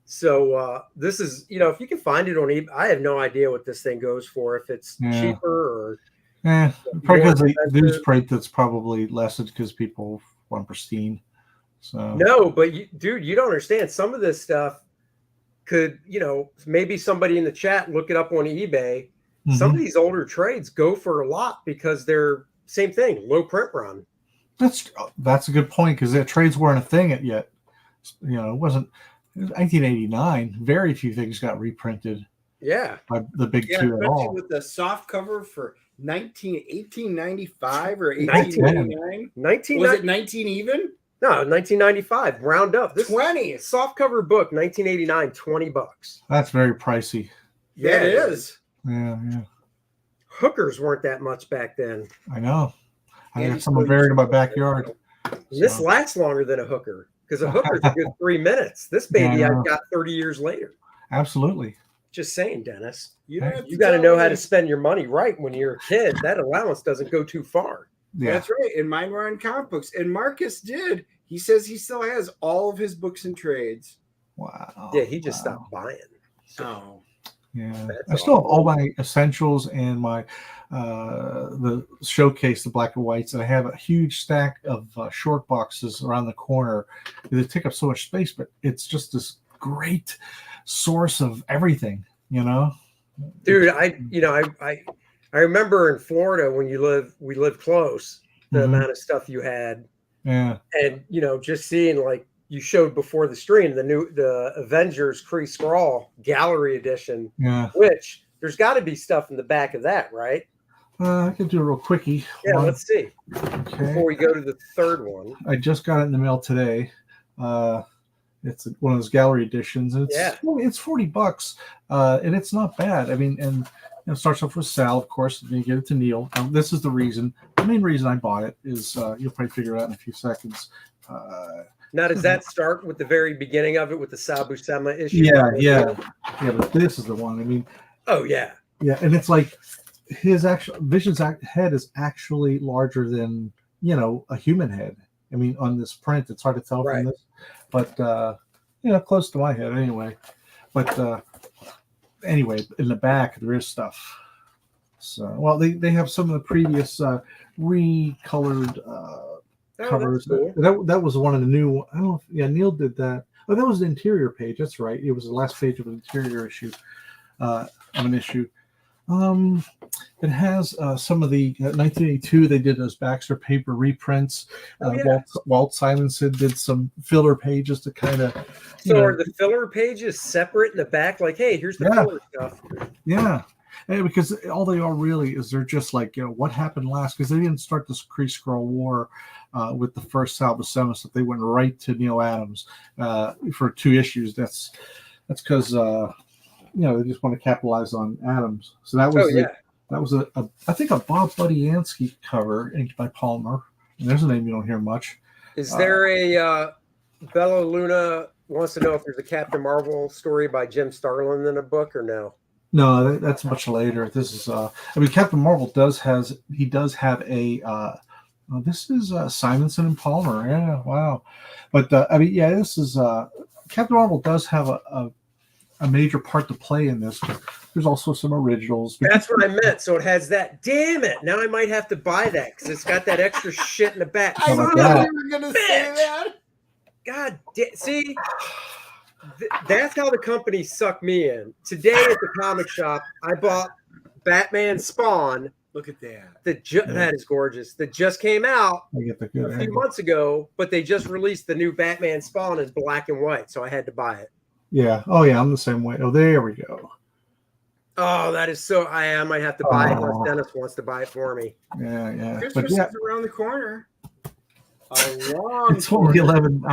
So this is, if you can find it on eBay, I have no idea what this thing goes for, if it's cheaper or probably because the newsprint that's probably lessened because people want pristine. So no, but you don't understand. Some of this stuff could, maybe somebody in the chat look it up on eBay. Some of these older trades go for a lot because they're same thing, low print run. That's a good point because the trades weren't a thing yet. It wasn't. It was 1989. Very few things got reprinted. Yeah, by the big two at all. With the soft cover for 1895 or 1899. Was it 19 even? No, 1995. Round up. This 20 soft cover book, 1989, $20. That's very pricey. Yeah, it is. Yeah. Hookers weren't that much back then. I know. I got someone buried in my backyard. This lasts longer than a hooker because a hooker's a good 3 minutes. This baby I've got 30 years later. Absolutely. Just saying, Dennis. You got to know how to spend your money right when you're a kid. That allowance doesn't go too far. Yeah. That's right. And mine were on comic books. And Marcus did. He says he still has all of his books and trades. Wow. Yeah, he just stopped buying. So. Yeah, I still have all my essentials and my the showcase, the black and whites, and I have a huge stack of short boxes around the corner. They take up so much space, but it's just this great source of everything, Dude, I remember in Florida when we lived close, the amount of stuff you had. Yeah, and just seeing like. You showed before the stream the Avengers Kree Skrull Gallery Edition, which there's got to be stuff in the back of that, right? I can do a real quickie. Yeah, let's see. Okay. Before we go to the third one, I just got it in the mail today. It's one of those gallery editions, and it's $40, and it's not bad. I mean, and it starts off with Sal, of course, and then you get it to Neil. This is the main reason I bought it is you'll probably figure it out in a few seconds. Now, does that start with the very beginning of it with the Sal Buscema issue? Yeah. But this is the one. I mean, oh yeah, and it's like his Vision's head is actually larger than a human head. I mean, on this print, it's hard to tell from this, but close to my head anyway. But anyway, in the back there is stuff. So, well, they have some of the previous recolored covers. Cool. That was one of the new. I don't know. Neil did that. Oh, that was the interior page. That's right. It was the last page of an interior issue of an issue. It has some of the 1982. They did those Baxter paper reprints. Walt Simonson did some filler pages to kind of. So are the filler pages separate in the back? Like, hey, here's the filler stuff. Yeah. Because all they are really is they're just like, what happened last? Because they didn't start this Kree-Skrull war with the first Sal Buscema stuff. They went right to Neil Adams for 2 issues. That's because they just want to capitalize on Adams. So that was I think a Bob Budiansky cover inked by Palmer. And there's a name you don't hear much. Is there a Bella Luna wants to know if there's a Captain Marvel story by Jim Starlin in a book or no? No, that's much later. This is Captain Marvel does have a this is Simonson and Palmer. Yeah, wow. But this is Captain Marvel does have a major part to play in this. There's also some originals. That's what I meant. So it has that. Damn it! Now I might have to buy that because it's got that extra shit in the back. I knew you were gonna say that. God damn! See. That's how the company sucked me in. Today at the comic shop, I bought Batman Spawn. Look at that. That is gorgeous. That just came out a few months ago, but they just released the new Batman Spawn in black and white, so I had to buy it. Yeah. Oh, yeah. I'm the same way. Oh, there we go. Oh, that is so. I might have to buy it unless Dennis wants to buy it for me. Yeah. Christmas is around the corner. It's only 11.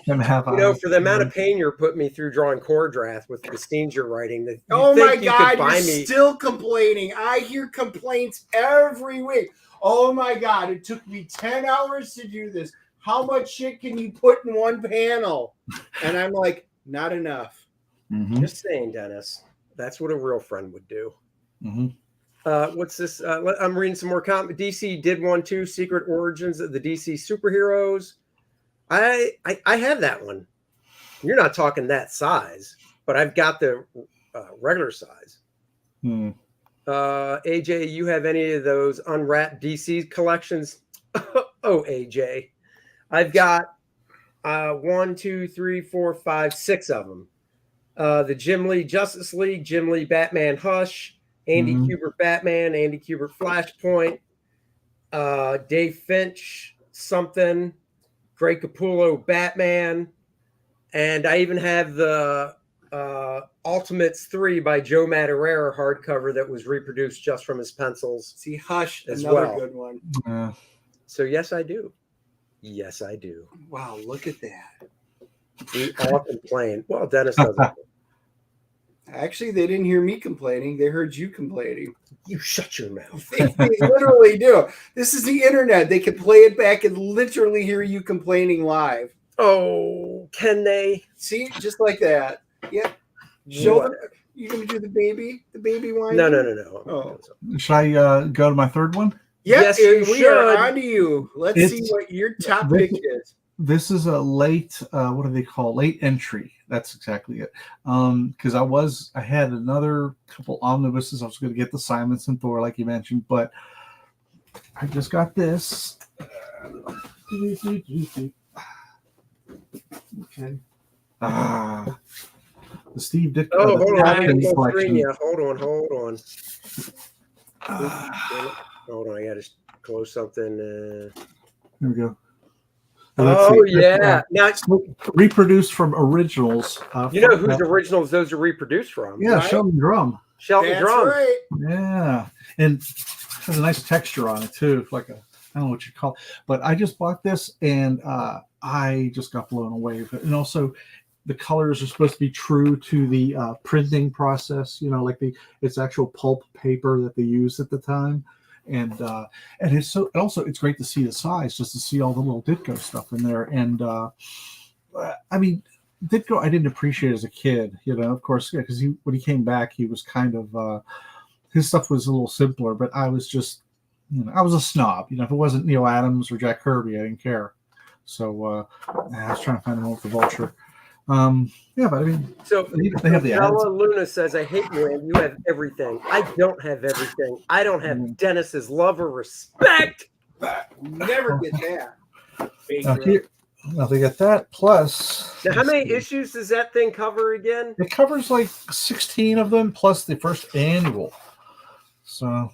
And a half hours. For the amount of pain you're putting me through drawing Kor-Drath with the scenes you're writing. Oh my God, you're still complaining. I hear complaints every week. Oh my God, it took me 10 hours to do this. How much shit can you put in one panel? And I'm like, not enough. Mm-hmm. Just saying, Dennis. That's what a real friend would do. Mm-hmm. What's this? I'm reading some more comics. DC did one too. Secret Origins of the DC Superheroes. I have that one. You're not talking that size, but I've got the regular size. AJ, you have any of those unwrapped DC collections? Oh, AJ, I've got 1, 2, 3, 4, 5, 6 of them. The Jim Lee Justice League, Jim Lee Batman Hush, Andy Kubert Batman, Andy Kubert Flashpoint, Dave Finch something, Greg Capullo Batman, and I even have the Ultimates 3 by Joe Madureira hardcover that was reproduced just from his pencils. See, Hush, as another well. Good one. So yes, I do. Yes, I do. Wow, look at that. We all complain. Well, Dennis doesn't. Actually, they didn't hear me complaining. They heard you complaining. You shut your mouth. They literally do. This is the internet. They can play it back and literally hear you complaining live. Oh, can they? See, just like that. Yep. Show them. You gonna do the baby one? No. Oh. Should I go to my third one? Yes, you we should. are on to you. Let's see what your top pick is. This is a late, what do they call late entry? That's exactly it. Because I had another couple omnibuses. I was going to get the Simonson Thor, like you mentioned, but I just got this. Okay. The Steve Ditko. Oh, hold on. Hold on. Hold on. I got to close something. Here we go. Oh, yeah. Now, reproduced from originals. You know whose originals those are reproduced from? Yeah, right? Sheldon Drum. That's right. Yeah. And it has a nice texture on it, too. Like I don't know what you call it. But I just bought this, and I just got blown away with it. And also, the colors are supposed to be true to the printing process. Like it's actual pulp paper that they used at the time. And it's it's great to see the size, just to see all the little Ditko stuff in there. And I mean, Ditko I didn't appreciate as a kid, of course, because when he came back, he was kind of his stuff was a little simpler. But I was just, I was a snob. If it wasn't Neil Adams or Jack Kirby, I didn't care. So I was trying to find one with the Vulture. Yeah, but I mean, So they have the ads. Bella Luna says, I hate you, and you have everything. I don't have everything. I don't have Dennis's love or respect. Never get that. Now they get that plus. Now, how many issues does that thing cover again? It covers like 16 of them plus the first annual. So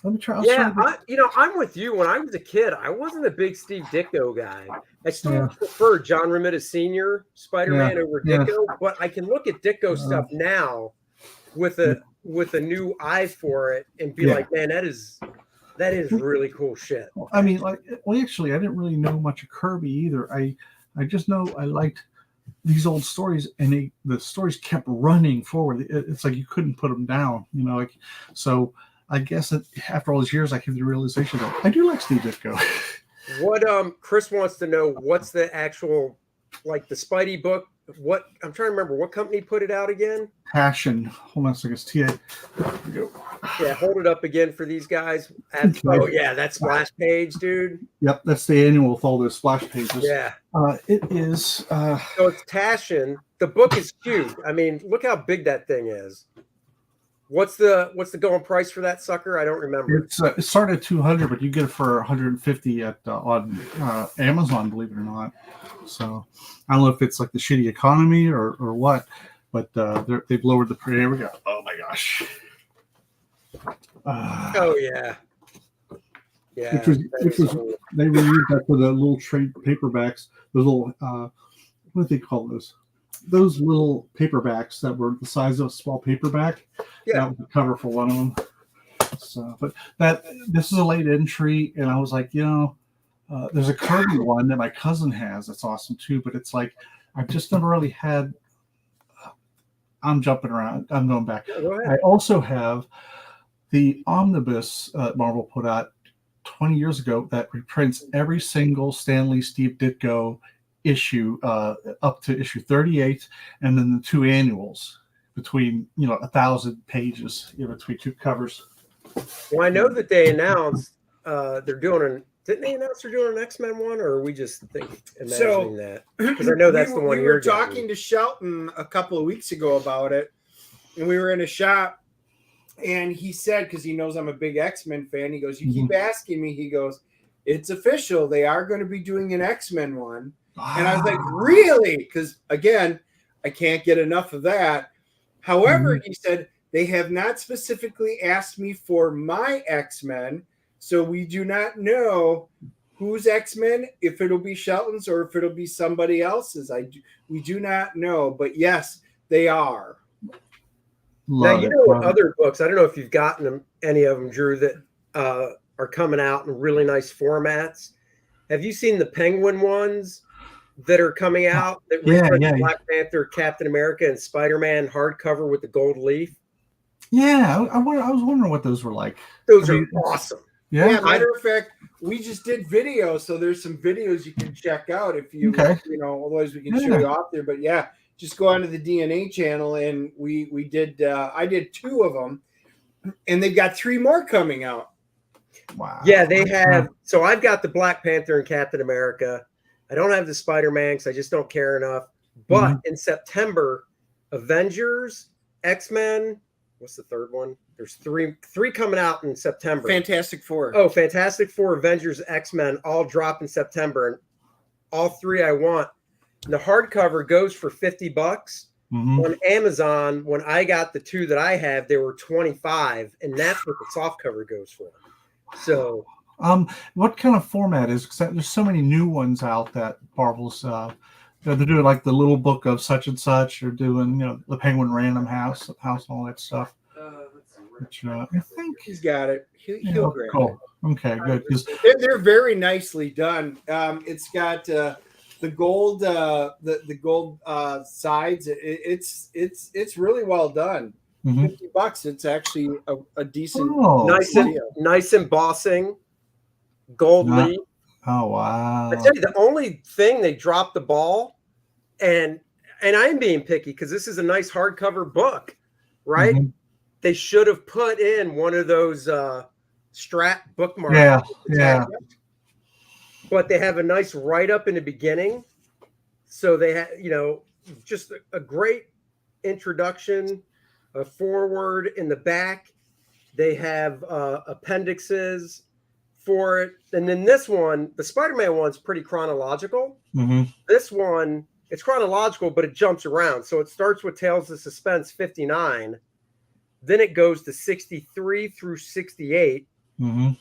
let me try. I'm with you. When I was a kid, I wasn't a big Steve Ditko guy. I still prefer John Romita Sr. Spider-Man over Ditko, but I can look at Ditko stuff now with a new eye for it and be like, man, that is really cool shit. I mean, actually, I didn't really know much of Kirby either. I just know I liked these old stories, and the stories kept running forward. It's like you couldn't put them down, so. I guess that after all these years, I came to the realization that I do like Steve Ditko. What Chris wants to know, what's the actual, like the Spidey book? What I'm trying to remember, what company put it out again? Passion. Hold on a second. It's TA. There we go. Yeah, hold it up again for these guys. Oh yeah, that splash page, dude. Yep, that's the annual with all those splash pages. Yeah. It is. So it's Passion. The book is huge. I mean, look how big that thing is. What's the going price for that sucker? I don't remember. It started at $200, but you get it for 150 on Amazon, believe it or not. So I don't know if it's like the shitty economy or what, but they've lowered the price. Here we go. Oh my gosh. Oh yeah. Yeah. Which was they reused that for the little trade paperbacks. Those little what do they call those? Those little paperbacks that were the size of a small paperback. Yeah. That was the cover for one of them. So, but this is a late entry, and I was like, there's a Kirby one that my cousin has that's awesome too, but it's like I've just never really had. I'm jumping around. I'm going back. Yeah, go ahead. I also have the omnibus Marvel put out 20 years ago that reprints every single Stan Lee, Steve Ditko issue up to issue 38, and then the two annuals between 1,000 pages between two covers. Well, I know that they announced they're doing didn't they announce they're doing an X-Men one, or are we just imagining that? Because I know that's the one we were talking to Shelton a couple of weeks ago about it, and we were in a shop, and he said, because he knows I'm a big X-Men fan, he goes, you keep asking me, he goes, it's official, they are going to be doing an X-Men one. And I was like, really? Because, again, I can't get enough of that. However, he said, they have not specifically asked me for my X-Men, so we do not know whose X-Men, if it'll be Shelton's or if it'll be somebody else's. We do not know. But, yes, they are. Now, other books, I don't know if you've gotten them, any of them, Drew, that are coming out in really nice formats. Have you seen the Penguin ones that are coming out that reprint Black Panther, Captain America, and Spider-Man hardcover with the gold leaf? Yeah, I was wondering what those were like. Those are awesome. Yeah, matter of fact, we just did videos, so there's some videos you can check out if you, otherwise we can show you off there. But yeah, just go onto the DNA channel, and we did. I did 2 of them, and they've got 3 more coming out. Wow. Yeah, they have. So I've got the Black Panther and Captain America. I don't have the Spider-Man because I just don't care enough. But in September, Avengers, X-Men. What's the third one? There's three coming out in September. Fantastic Four. Oh, Fantastic Four, Avengers, X-Men all drop in September, and all 3 I want. And the hardcover goes for $50 on Amazon. When I got the 2 that I have, they were $25, and that's what the softcover goes for. So, what kind of format is? Because there's so many new ones out that Marvel's. They're doing like the little book of such and such. They're doing the Penguin Random House, and all that stuff. Which, I think he's got it. He'll grab it. Okay, good. They're very nicely done. It's got the gold, the gold sides. It's really well done. $50. It's actually a decent, nice embossing, gold leaf. Oh wow! I tell you, the only thing they dropped the ball, and I'm being picky because this is a nice hardcover book, right? They should have put in one of those strap bookmarks. Yeah. But they have a nice write up in the beginning, so they have just a great introduction, a forward in the back. They have appendixes for it. And then this one, the Spider-Man one's pretty chronological. Mm-hmm. This one, it's chronological, but it jumps around. So it starts with Tales of Suspense 59. Then it goes to 63 through 68. Mm-hmm.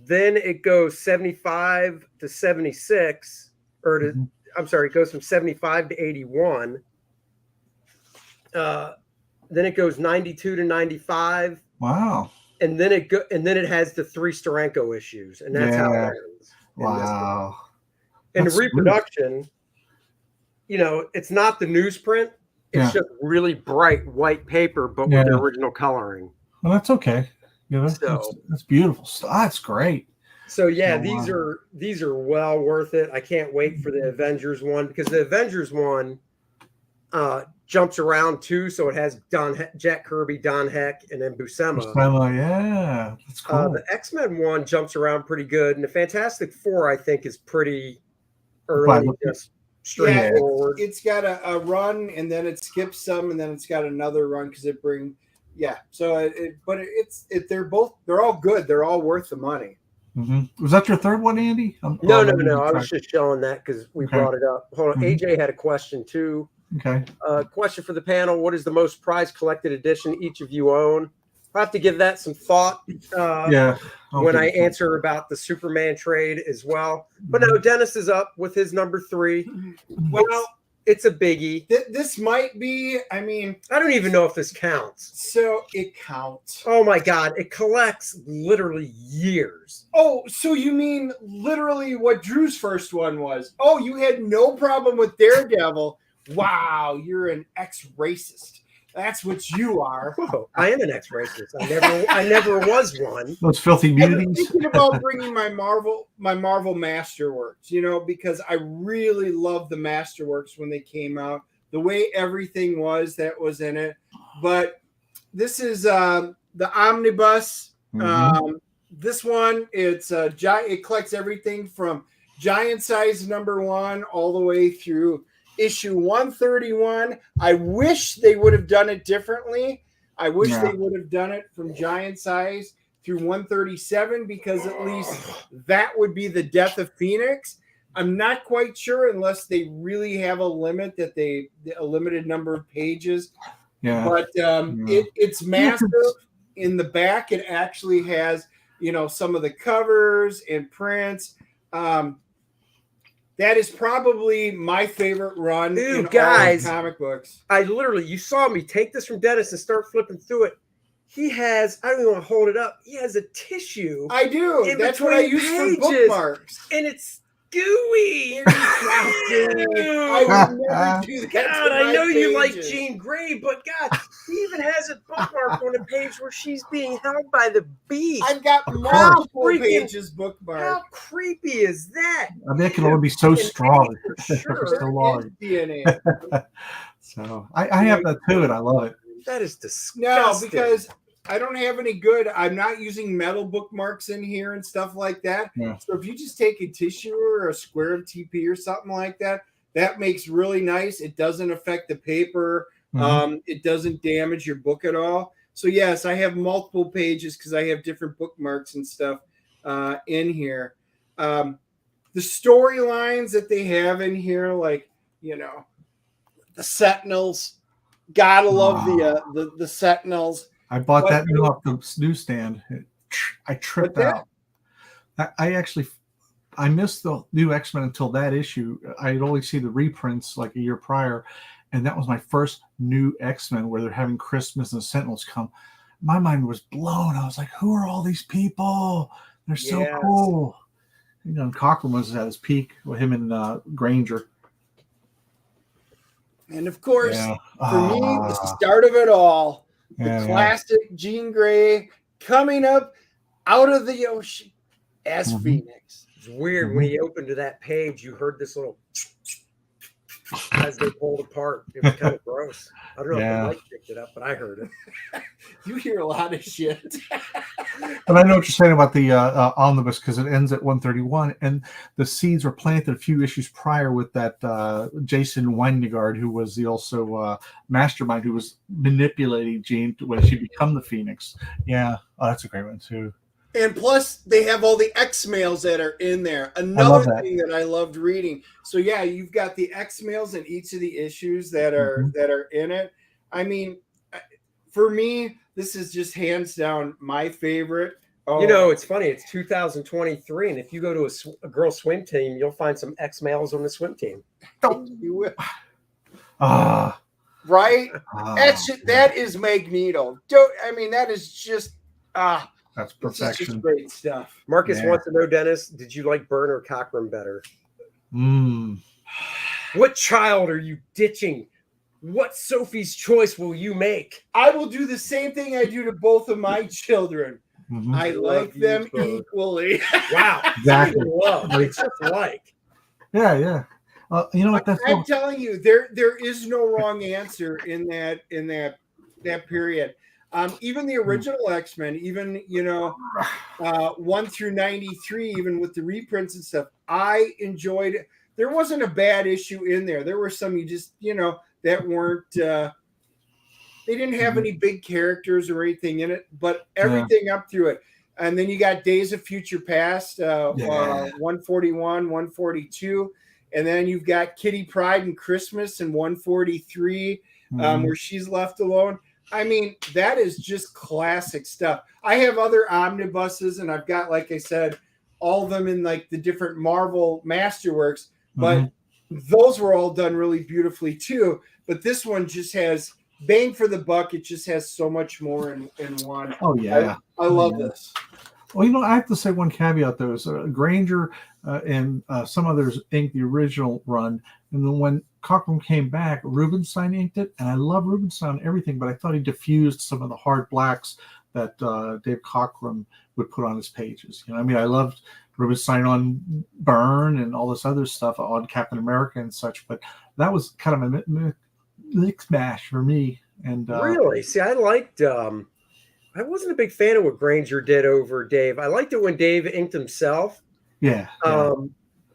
Then it goes 75 to 76, or to, Mm-hmm. I'm sorry, it goes from 75 to 81. Then it goes 92 to 95. Wow. And then it has the 3 Steranko issues, and that's how it ends. Wow. And That's the reproduction, you know, it's not the newsprint. It's just really bright white paper, but with the original coloring. Well, that's okay. You know, that's beautiful. That's great. So yeah, these are well worth it. I can't wait for the Avengers one, because the Avengers one jumps around too. So it has Jack Kirby, Don Heck, and then Buscema. Yeah, that's cool. The X-Men one jumps around pretty good, and the Fantastic Four, I think, is pretty early, just straightforward. It's got a run, and then it skips some, and then it's got another run because it brings. Yeah, so they're all good. They're all worth the money. Mm-hmm. Was that your third one, Andy? No. I was just showing that because we brought it up. Hold on. AJ had a question too. Okay. Question for the panel: what is the most prized collected edition each of you own? I'll have to give that some thought. When I answer about the Superman trade as well. But no, Dennis is up with his number 3. Well, it's a biggie. This might be, I mean, I don't even know if this counts. So it counts. Oh my God. It collects literally years. Oh, so you mean literally what Drew's first one was? Oh, you had no problem with Daredevil. Wow, you're an ex-racist. That's what you are. Whoa, I am an ex-racist. I never was one. Those filthy mutants. I'm thinking about bringing my Marvel Masterworks, you know, because I really loved the Masterworks when they came out. The way everything was that was in it. But this is the omnibus. Mm-hmm. This one, it collects everything from Giant Size #1 all the way through issue 131. I wish they would have done it differently. I wish they would have done it from Giant Size through 137, because at least that would be the death of Phoenix. I'm not quite sure unless they really have a limit, a limited number of pages. Yeah. But it's massive. In the back, it actually has, you know, some of the covers and prints. That is probably my favorite run in all comic books. You saw me take this from Dennis and start flipping through it. He has, I don't even want to hold it up. He has a tissue. I do. That's what I use for bookmarks. And it's gooey. I would never do that. God, I know you like Jean Grey, but God, he even has a bookmark on a page where she's being held by the beast. I've got multiple pages bookmarked. How creepy is that? I mean, it can only be so strong. Sure. So long. DNA. So I have that too, and I love it. That is disgusting. No, because I don't have any good. I'm not using metal bookmarks in here and stuff like that. Yeah. So if you just take a tissue or a square of TP or something like that, that makes really nice. It doesn't affect the paper. Mm-hmm. It doesn't damage your book at all. So yes, I have multiple pages because I have different bookmarks and stuff in here. The storylines that they have in here, like, you know, the Sentinels. Gotta love the Sentinels. I bought that off the newsstand. I tripped out. I missed the new X-Men until that issue. I'd only see the reprints like a year prior, and that was my first new X-Men where they're having Christmas and the Sentinels come. My mind was blown. I was like, who are all these people? They're so cool. You know, Cochran was at his peak with him and Granger. And of course, for me, the start of it all, the classic Jean Grey coming up out of the ocean as Phoenix. It's weird when he opened to that page, you heard this little. as they pulled apart. It was kind of gross. I don't know if Yeah. the mic picked it up, but I heard it. You hear a lot of shit. But I know what you're saying about the omnibus, because it ends at 131, and the seeds were planted a few issues prior with that Jason Weingard, who was the also mastermind who was manipulating Jean when she become the Phoenix. Yeah, oh, that's a great one too. And plus, they have all the X-Mails that are in there. love Another that. thing that I loved reading. So yeah, you've got the X-Mails in each of the issues that are in it. I mean, for me, this is just hands down my favorite. You know, it's funny. It's 2023, and if you go to a girls' swim team, you'll find some X-males on the swim team. You will. Ah, Right? yeah. That is Magneto. I mean, that is just That's this is perfection. just great stuff. Marcus Yeah. wants to know, Dennis, did you like Byrne or Cockrum better? What child are you ditching? What Sophie's choice will you make? I will do the same thing I do to both of my children. Mhm. I like you them both. equally. Wow. Exactly. Love. It's just like. Yeah, yeah. You know what? That's I'm telling you, there is no wrong answer in that period. Even the original X-Men, even 1 through 93, even with the reprints and stuff, I enjoyed it. There wasn't a bad issue in there. There were some you just that weren't. They didn't have any big characters or anything in it, but everything up through it. And then you got Days of Future Past, 141, 142. And then you've got Kitty Pryde and Christmas in 143, where she's left alone. I mean, that is just classic stuff. I have other omnibuses, and I've got, like I said, all of them in like the different Marvel Masterworks, but those were all done really beautifully too. But this one just has bang for the buck. It just has so much more in one. Oh yeah, I love this. Well, I have to say one caveat though is Granger and some others inked the original run, and then when Cockrum came back, Rubenstein inked it, and I love Rubenstein on everything, but I thought he diffused some of the hard blacks that Dave Cockrum would put on his pages. I mean, I loved Rubenstein on Byrne and all this other stuff on Captain America and such, but that was kind of a mix mash for me. And really, see, I liked. I wasn't a big fan of what Granger did over Dave. I liked it when Dave inked himself. Yeah.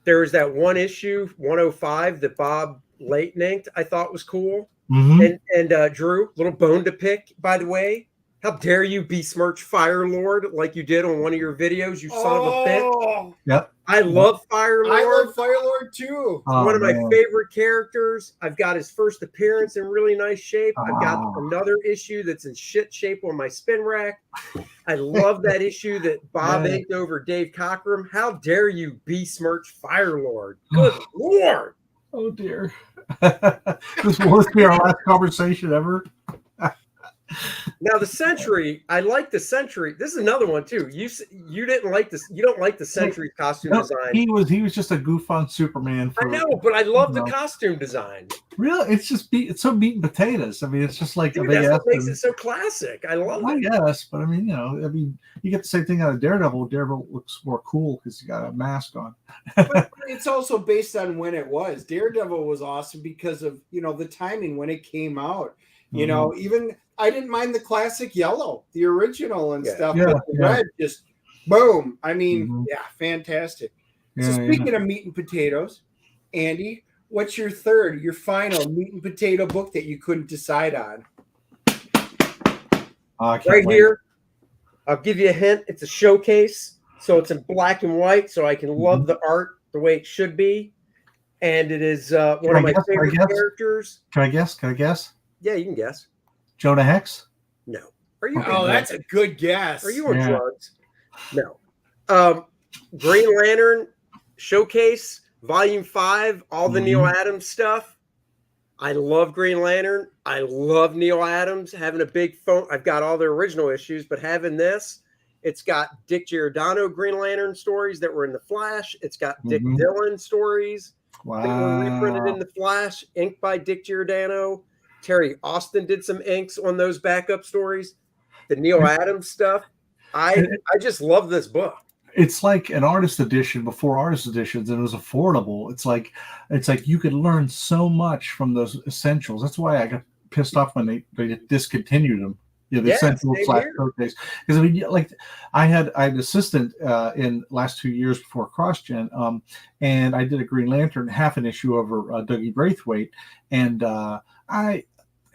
There was that one issue, 105, that Bob Layton inked. I thought was cool. Mhm. And Drew, little bone to pick, by the way. How dare you besmirch Fire Lord like you did on one of your videos, you son of a bitch. Yep. I love Fire Lord. I love Fire Lord too. One of my favorite characters. I've got his first appearance in really nice shape. I've got another issue that's in shit shape on my spin rack. I love that issue that Bob inked over Dave Cockrum. How dare you besmirch Fire Lord? Good Lord. Oh dear. This will be our last conversation ever. Now the Sentry, I like the Sentry. This is another one too. You didn't like this. You don't like the Sentry costume design. He was just a goof on Superman. I know, but I love the costume design. Really, it's so meat and potatoes. I mean, it's just like Dude, that's what makes it so classic. I love it. Yes, but I mean, you get the same thing out of Daredevil. Daredevil looks more cool because he got a mask on. But it's also based on when it was. Daredevil was awesome because of the timing when it came out. Even I didn't mind the classic yellow, the original and stuff. But the red just boom. I mean, fantastic. So speaking of meat and potatoes, Andy, what's your final meat and potato book that you couldn't decide on? Right here. I'll give you a hint. It's a showcase. So it's in black and white. So I can love the art the way it should be. And it is one of my favorite characters. Can I guess? Yeah, you can guess. Jonah Hex? No. Are you? Oh, that's a good guess. Are you on drugs? No. Green Lantern Showcase, Volume 5, all the Neil Adams stuff. I love Green Lantern. I love Neil Adams. Having a big phone. I've got all the original issues, but having this, it's got Dick Giordano Green Lantern stories that were in the Flash. It's got Dick Dillon stories that were reprinted in the Flash, inked by Dick Giordano. Terry Austin did some inks on those backup stories. The Neil Adams stuff. I just love this book. it's like an artist edition before artist editions, and it was affordable. It's like you could learn so much from those essentials. That's why I got pissed off when they discontinued them. The essentials / showcase. Because I mean, like I had an assistant in last 2 years before CrossGen, and I did a Green Lantern half an issue over Dougie Braithwaite, and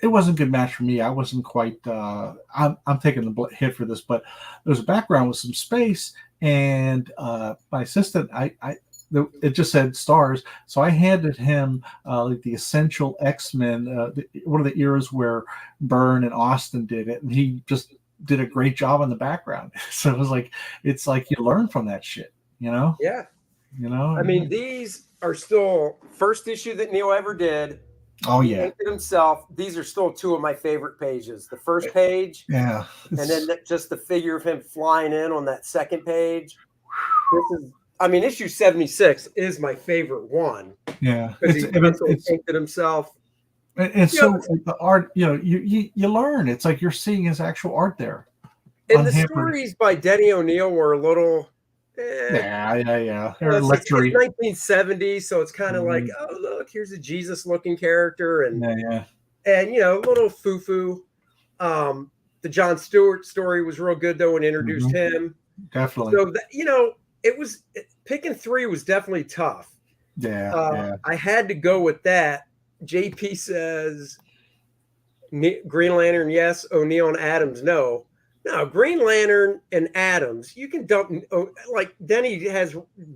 it wasn't a good match for me. I wasn't quite. I'm taking the hit for this, but there was a background with some space, and my assistant, it just said stars, so I handed him like the essential X-Men, one of the eras where Byrne and Austin did it, and he just did a great job on the background. So it was like, it's like you learn from that shit, you know? Yeah. You know? I mean, these are still first issue that Neil ever did. Oh He yeah. painted himself. These are still two of my favorite pages. The first page, Yeah, and then just the figure of him flying in on that second page. This is, I mean, issue 76 is my favorite one. Yeah, because he painted himself. And so the art, you know, you learn. It's like you're seeing his actual art there. And the stories by Denny O'Neil were a little. Yeah. It's 1970, so it's kind of like, oh look, here's a Jesus-looking character, and and you know, a little foo-foo. The John Stewart story was real good though, and introduced him. Definitely. So that, you know, picking 3 was definitely tough. Yeah. I had to go with that. JP says Green Lantern, yes. O'Neil and Adams, no. No, Green Lantern and Adams, you can dump. Like Denny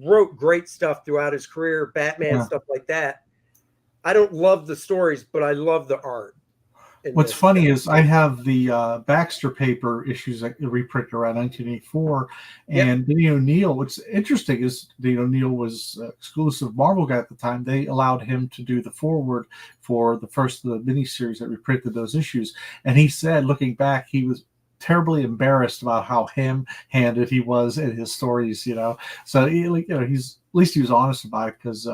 wrote great stuff throughout his career, Batman, stuff like that. I don't love the stories, but I love the art. What's funny is I have the Baxter paper issues that reprinted around 1984, and Denny O'Neil. What's interesting is Denny O'Neil was exclusive Marvel guy at the time. They allowed him to do the foreword for the first of the miniseries that reprinted those issues, and he said, looking back, he was terribly embarrassed about how ham-handed he was in his stories. You know, so he's at least he was honest about it, because.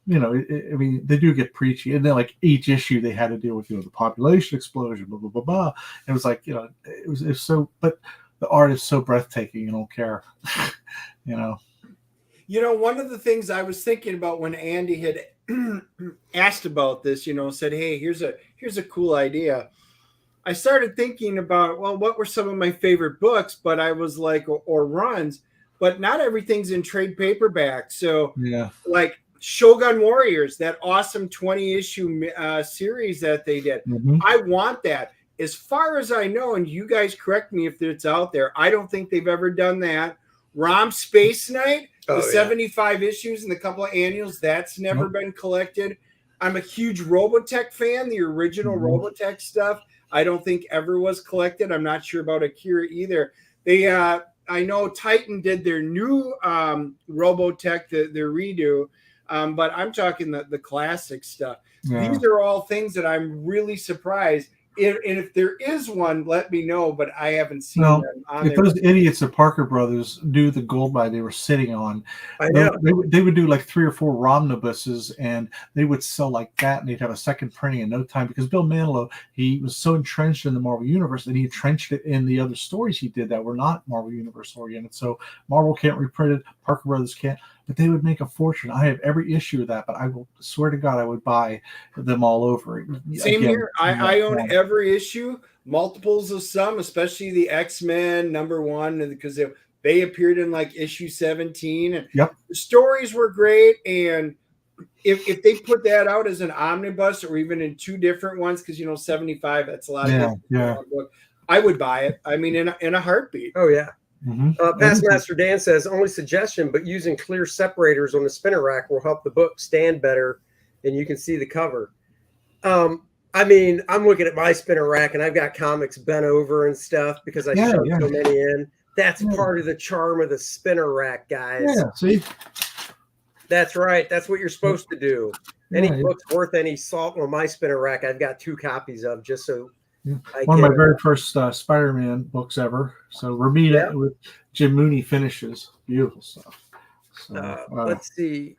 You know, I mean, they do get preachy, and then like each issue they had to deal with, you know, the population explosion, blah blah blah blah. And it was like, you know, it was so, but the art is so breathtaking, you don't care, you know. You know, one of the things I was thinking about when Andy had asked about this, you know, said, "Hey, here's a cool idea." I started thinking about, well, what were some of my favorite books? But I was like, or runs, but not everything's in trade paperback. So like Shogun Warriors, that awesome 20-issue series that they did. I want that. As far as I know, and you guys correct me if it's out there, I don't think they've ever done that. Rom Space Knight, 75 issues and a couple of annuals, that's never been collected. I'm a huge Robotech fan. The original Robotech stuff, I don't think ever was collected. I'm not sure about Akira either. They, I know Titan did their new Robotech, their redo. But I'm talking the classic stuff. These are all things that I'm really surprised. If there is one, let me know. But I haven't seen them on if there. those idiots at Parker Brothers do the gold mine they were sitting on, they would do like 3 or 4 Romnibuses, and they would sell like that, and they'd have a second printing in no time, because Bill Manilow, he was so entrenched in the Marvel Universe, and he entrenched it in the other stories he did that were not Marvel Universe oriented. So Marvel can't reprint it, Parker Brothers can't. But they would make a fortune. I have every issue of that, but I will swear to God I would buy them all over. Same here. I own every issue, multiples of some, especially the X-Men #1, because they appeared in like issue 17. And the stories were great. And if they put that out as an omnibus or even in 2 different ones, because, you know, 75, that's a lot of book, I would buy it. I mean, in a heartbeat. Oh, yeah. Pastmaster Dan says, only suggestion, but using clear separators on the spinner rack will help the book stand better, and you can see the cover. I mean, I'm looking at my spinner rack, and I've got comics bent over and stuff because I shoved so many in. That's part of the charm of the spinner rack, guys. Yeah, see? That's right. That's what you're supposed to do. Any book's worth any salt on my spinner rack, I've got 2 copies of, just so one of my very first Spider-Man books ever. So Ramita with Jim Mooney finishes. Beautiful stuff. So, let's see.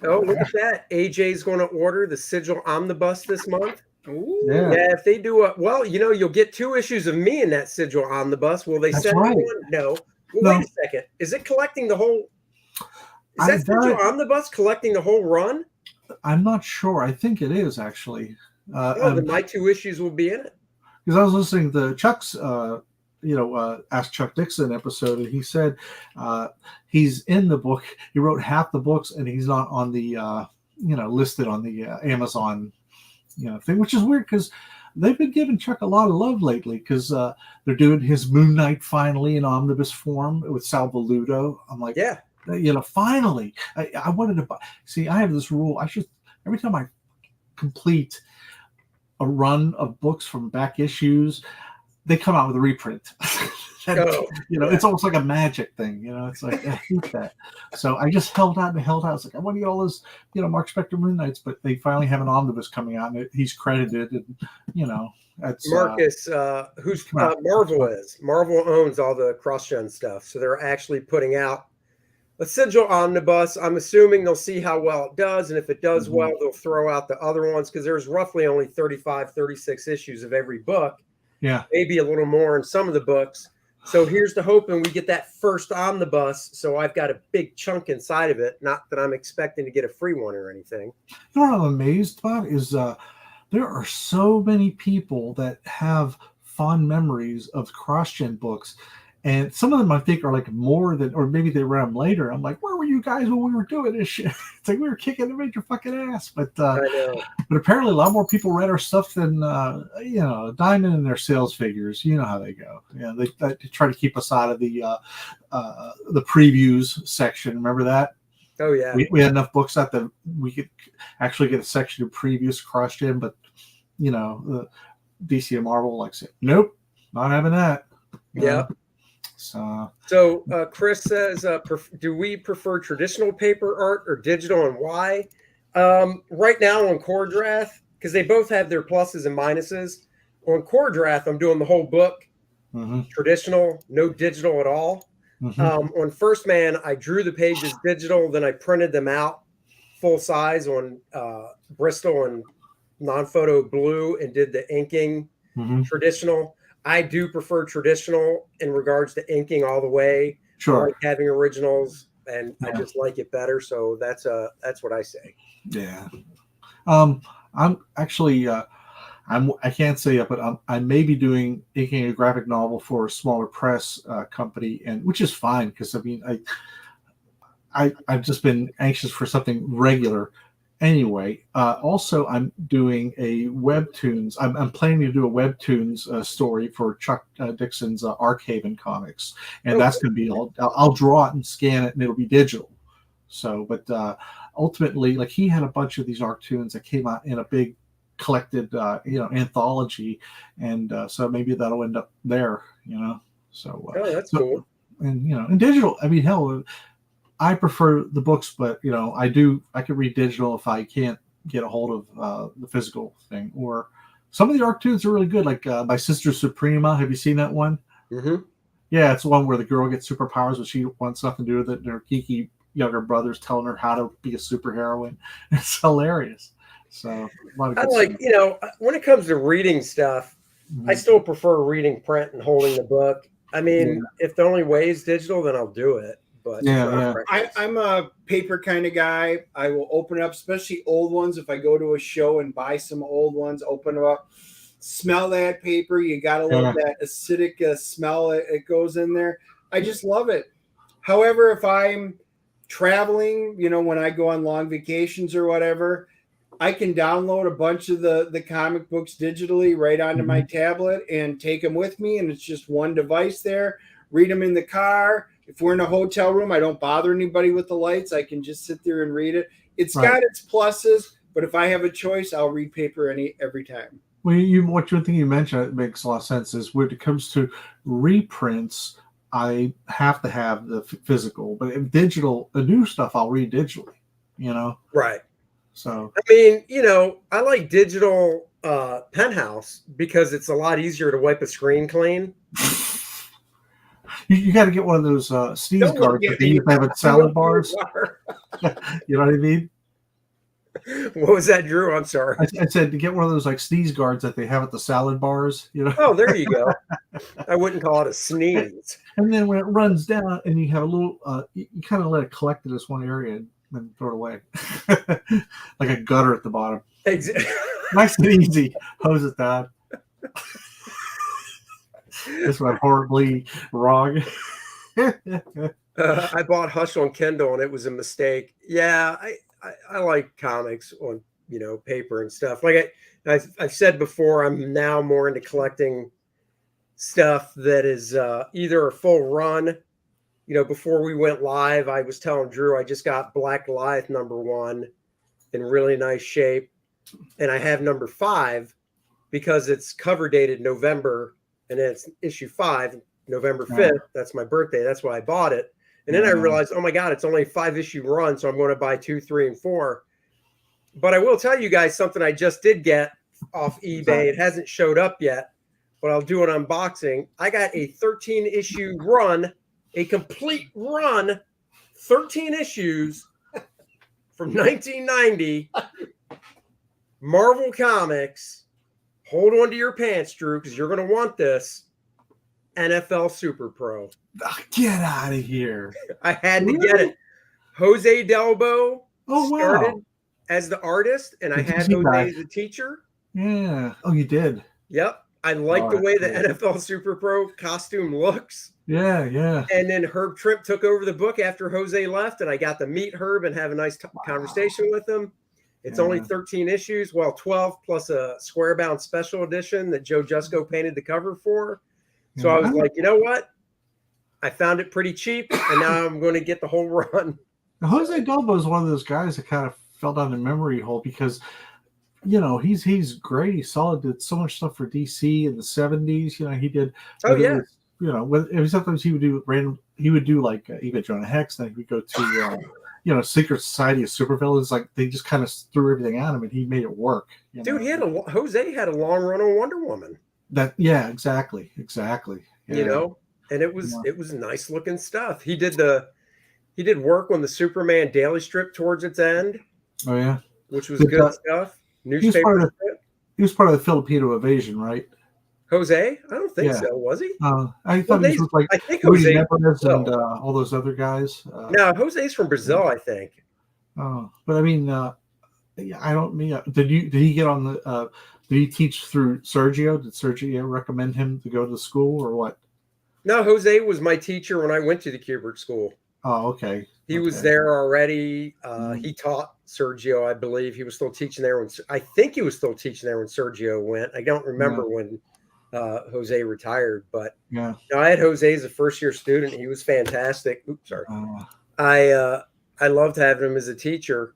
Oh, look at that. AJ's going to order the Sigil Omnibus this month. Ooh. Yeah, if they do well, you know, you'll get 2 issues of me in that Sigil Omnibus. Will they send me one? No. Well, No. wait a second. Is it collecting the whole? Is I- that Central Omnibus collecting the whole run? I'm not sure. I think it is actually. Oh, then my 2 issues will be in it. Because I was listening to Chuck's, Ask Chuck Dixon episode, and he said he's in the book. He wrote half the books, and he's not on the, listed on the Amazon, thing, which is weird because they've been giving Chuck a lot of love lately because they're doing his Moon Knight finally in omnibus form with Sal Velluto. I'm like, yeah, finally. I wanted to buy. See, I have this rule. I should every time I complete a run of books from back issues, they come out with a reprint. It's almost like a magic thing. It's like I hate that. So I just held out. It's like I want to get all those, Mark Spector Moon Knights, but they finally have an omnibus coming out, and he's credited, and that's Marcus, who's Marvel is. Marvel owns all the cross-gen stuff, so they're actually putting out a sigil omnibus. I'm assuming they'll see how well it does, and if it does well, they'll throw out the other ones because there's roughly only 35, 36 issues of every book. Yeah, maybe a little more in some of the books. So here's the hope, and we get that first omnibus. So I've got a big chunk inside of it. Not that I'm expecting to get a free one or anything. You know what I'm amazed about is there are so many people that have fond memories of cross-gen books. And some of them I think are like more than, or maybe they read them later. I'm like, where were you guys when we were doing this shit? It's like we were kicking the major fucking ass. But apparently a lot more people read our stuff than diamond in their sales figures. You know how they go. Yeah, they try to keep us out of the previews section. Remember that? Oh yeah. We had enough books out that we could actually get a section of previews cross-gen, but the DC and Marvel said, nope, not having that. Yeah. So Chris says, do we prefer traditional paper art or digital, and why? Right now on Kor-Drath, because they both have their pluses and minuses. On Kor-Drath, I'm doing the whole book, traditional, no digital at all. On First Man, I drew the pages digital, then I printed them out full size on Bristol and non-photo blue and did the inking traditional. I do prefer traditional in regards to inking all the way. Sure. I like having originals, and I just like it better. So that's what I say. Yeah. I'm actually I can't say it, but I may be inking a graphic novel for a smaller press company, and which is fine because I've just been anxious for something regular. Anyway, also I'm doing a webtoons. I'm planning to do a webtoons story for Chuck Dixon's Arkhaven comics, and that's going to be I'll draw it and scan it, and it'll be digital. So, but ultimately, he had a bunch of these Arktoons that came out in a big collected, anthology, and so maybe that'll end up there. So that's cool. And in digital, I mean, hell. I prefer the books, but I can read digital if I can't get a hold of the physical thing. Or some of the Arktoons are really good, like My Sister Suprema. Have you seen that one? Yeah, it's the one where the girl gets superpowers, but she wants nothing to do with it. And her geeky younger brother's telling her how to be a superheroine. It's hilarious. So a lot of good stuff. When it comes to reading stuff, I still prefer reading print and holding the book. I mean, if the only way is digital, then I'll do it. But I'm a paper kind of guy. I will open it up, especially old ones. If I go to a show and buy some old ones, open them up, smell that paper. You got to love that acidic smell it goes in there. I just love it. However, if I'm traveling, when I go on long vacations or whatever, I can download a bunch of the comic books digitally right onto my tablet and take them with me. And it's just one device there. Read them in the car. If we're in a hotel room, I don't bother anybody with the lights. I can just sit there and read it. It's got its pluses, but if I have a choice, I'll read paper every time. Well, one thing you mentioned, it makes a lot of sense, is when it comes to reprints, I have to have the physical. But in digital, the new stuff, I'll read digitally, Right. So, I mean, I like digital Penthouse because it's a lot easier to wipe a screen clean. You got to get one of those sneeze guards that they used to have at salad bars. You know what I mean? What was that, Drew? I'm sorry. I said to get one of those like sneeze guards that they have at the salad bars, you know. Oh, there you go. I wouldn't call it a sneeze. And then when it runs down, and you have a little, you kind of let it collect in this one area and then throw it away, like a gutter at the bottom. Exactly. Nice and easy. Hose it down. This went horribly wrong. I bought Hush on Kindle, and it was a mistake. Yeah, I like comics on paper and stuff. Like I've said before, I'm now more into collecting stuff that is either a full run. Before we went live, I was telling Drew I just got Black Goliath #1 in really nice shape, and I have #5 because it's cover dated November, and then it's issue 5, November 5th. That's my birthday. That's why I bought it. And then I realized, oh my God, it's only a 5-issue run, so I'm going to buy 2, 3, and 4. But I will tell you guys something I just did get off eBay. It hasn't showed up yet, but I'll do an unboxing. I got a 13-issue run, a complete run, 13 issues from 1990. Marvel Comics. Hold on to your pants, Drew, because you're going to want this. NFL Super Pro. Get out of here. I had to get it. Jose Delbo started as the artist, and I had Jose as the teacher. Yeah. Oh, you did? Yep. I like the way the NFL Super Pro costume looks. Yeah, yeah. And then Herb Trimp took over the book after Jose left, and I got to meet Herb and have a nice conversation with him. It's only 13 issues, 12 plus a square-bound special edition that Joe Jusko painted the cover for. So I was like, you know what? I found it pretty cheap, and now I'm going to get the whole run. Jose Delbo is one of those guys that kind of fell down the memory hole because, he's great. He's solid. Did so much stuff for DC in the 70s. He did. Oh, yeah. Sometimes he would do random. He would do like even Jonah Hex. Then he would go to, Secret Society of Supervillains. Like they just kind of threw everything at him, and he made it work. Dude, Jose had a long run on Wonder Woman. Exactly. Yeah. And it was nice looking stuff. He did work on the Superman daily strip towards its end. Oh yeah, which was good stuff. Newspaper. He was part of the Filipino invasion, right? Jose? I don't think so. Was he? I thought he was like I think Jose and all those other guys. No, Jose's from Brazil, I think. Oh, but I mean, I don't mean. Did he get on the? Did he teach through Sergio? Did Sergio recommend him to go to school or what? No, Jose was my teacher when I went to the Kubert School. Oh, okay. He was there already. He taught Sergio, I believe. He was still teaching there I think he was still teaching there when Sergio went. I don't remember when Jose retired, but I had Jose as a first-year student. He was fantastic. Oops, sorry. I loved having him as a teacher.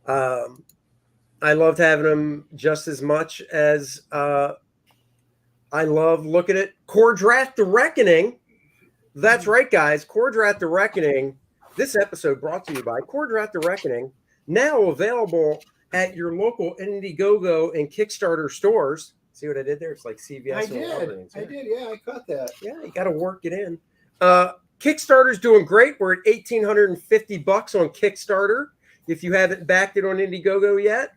I loved having him just as much as I love looking at Kor-Drath The Reckoning. That's right, guys. Kor-Drath The Reckoning. This episode brought to you by Kor-Drath The Reckoning. Now available at your local Indiegogo and Kickstarter stores. See what I did there? It's like CVS. I did. Yeah, I caught that. Yeah, you got to work it in. Kickstarter's doing great. We're at $1,850 on Kickstarter. If you haven't backed it on Indiegogo yet,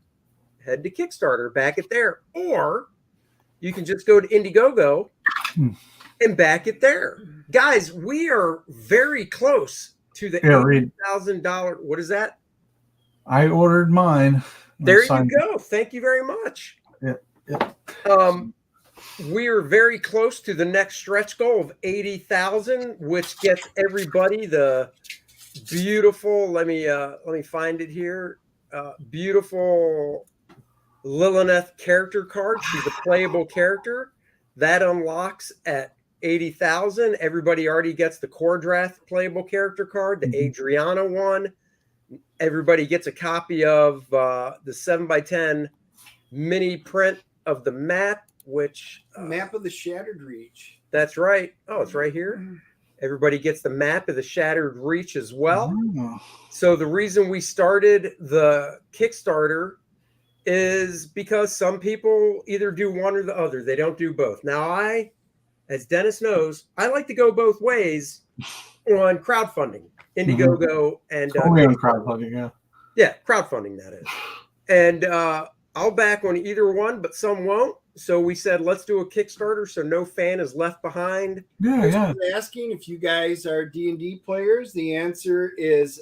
head to Kickstarter, back it there. Or you can just go to Indiegogo and back it there. Guys, we are very close to the $80,000. What is that? I ordered mine. There you go. Thank you very much. Yeah. We are very close to the next stretch goal of 80,000, which gets everybody the beautiful. Let me find it here. Beautiful Lilith character card. She's a playable character that unlocks at 80,000. Everybody already gets the Kor-Drath playable character card, the Adriana one. Everybody gets a copy of the 7x10 mini print of the map, which map of the Shattered Reach. That's right. Oh, it's right here. Everybody gets the map of the Shattered Reach as well. So the reason we started the Kickstarter is because some people either do one or the other. They don't do both. Now, as Dennis knows, I like to go both ways on crowdfunding, Indiegogo and crowdfunding, yeah, crowdfunding that is. And I'll back on either one, but some won't. So we said, let's do a Kickstarter so no fan is left behind. Yeah. Asking if you guys are D&D players. The answer is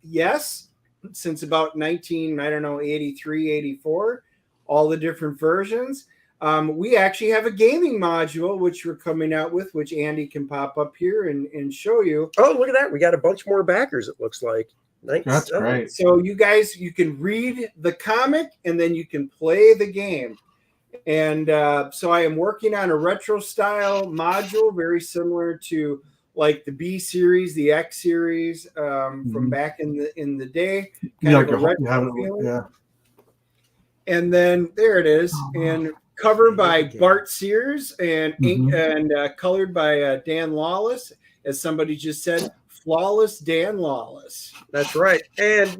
yes. Since about 83, 84, all the different versions. We actually have a gaming module, which we're coming out with, which Andy can pop up here and show you. Oh, look at that. We got a bunch more backers, it looks like. Nice. That's great. So you guys, you can read the comic and then you can play the game. And so I am working on a retro style module, very similar to like the B series, the X series from back in the day. Yeah. And then there it is, and covered by Bart Sears and ink and colored by Dan Lawless, as somebody just said, flawless Dan Lawless. That's right. And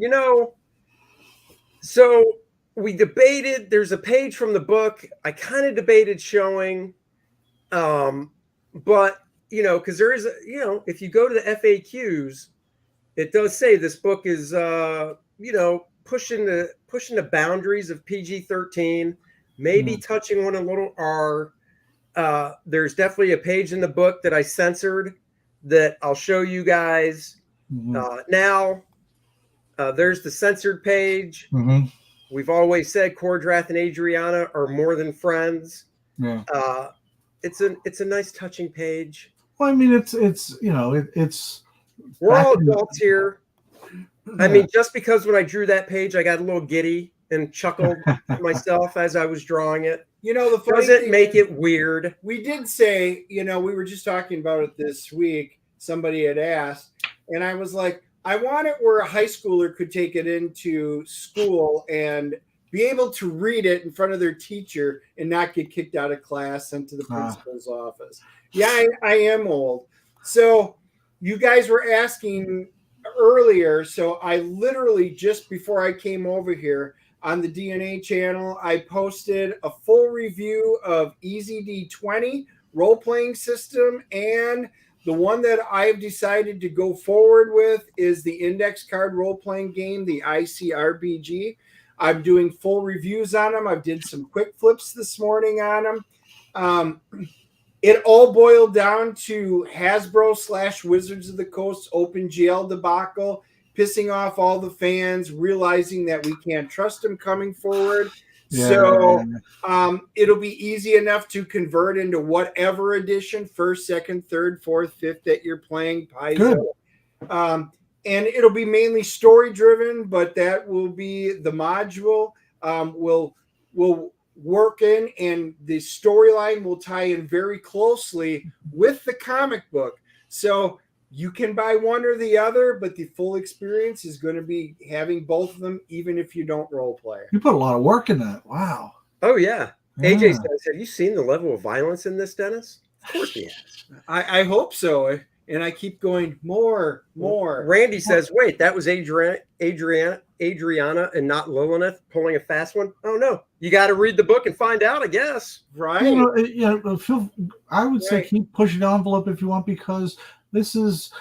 so we debated. There's a page from the book. I kind of debated showing, but because there is, if you go to the FAQs, it does say this book is, pushing the boundaries of PG-13, maybe touching on a little R. There's definitely a page in the book that I censored that I'll show you guys now. There's the censored page. We've always said Kor-Drath and Adriana are more than friends. Yeah. It's a nice touching page. Well, I mean, it's we're all adults here. I mean, just because when I drew that page, I got a little giddy and chuckled to myself as I was drawing it. The funny doesn't make it weird. We did say, we were just talking about it this week. Somebody had asked, and I was like, I want it where a high schooler could take it into school and be able to read it in front of their teacher and not get kicked out of class, sent to the principal's office. Yeah, I am old. So you guys were asking earlier. So I literally, just before I came over here on the DNA channel, I posted a full review of EZD20 role-playing system, and the one that I've decided to go forward with is the index card role-playing game, the ICRPG. I'm doing full reviews on them. I did some quick flips this morning on them. It all boiled down to Hasbro / Wizards of the Coast OpenGL debacle, pissing off all the fans, realizing that we can't trust them coming forward. Yeah. So it'll be easy enough to convert into whatever edition, first, second, third, fourth, fifth that you're playing, Paizo. And it'll be mainly story driven, but that will be the module. Will work in, and the storyline will tie in very closely with the comic book. So you can buy one or the other, but the full experience is going to be having both of them, even if you don't role play. You put a lot of work in that. Wow. Oh, yeah. AJ says, have you seen the level of violence in this, Dennis? Of course he has. I hope so. And I keep going, more. Randy says, wait, that was Adriana and not Lilith pulling a fast one? Oh, no. You got to read the book and find out, I guess. Right. I would say keep pushing the envelope if you want, because this is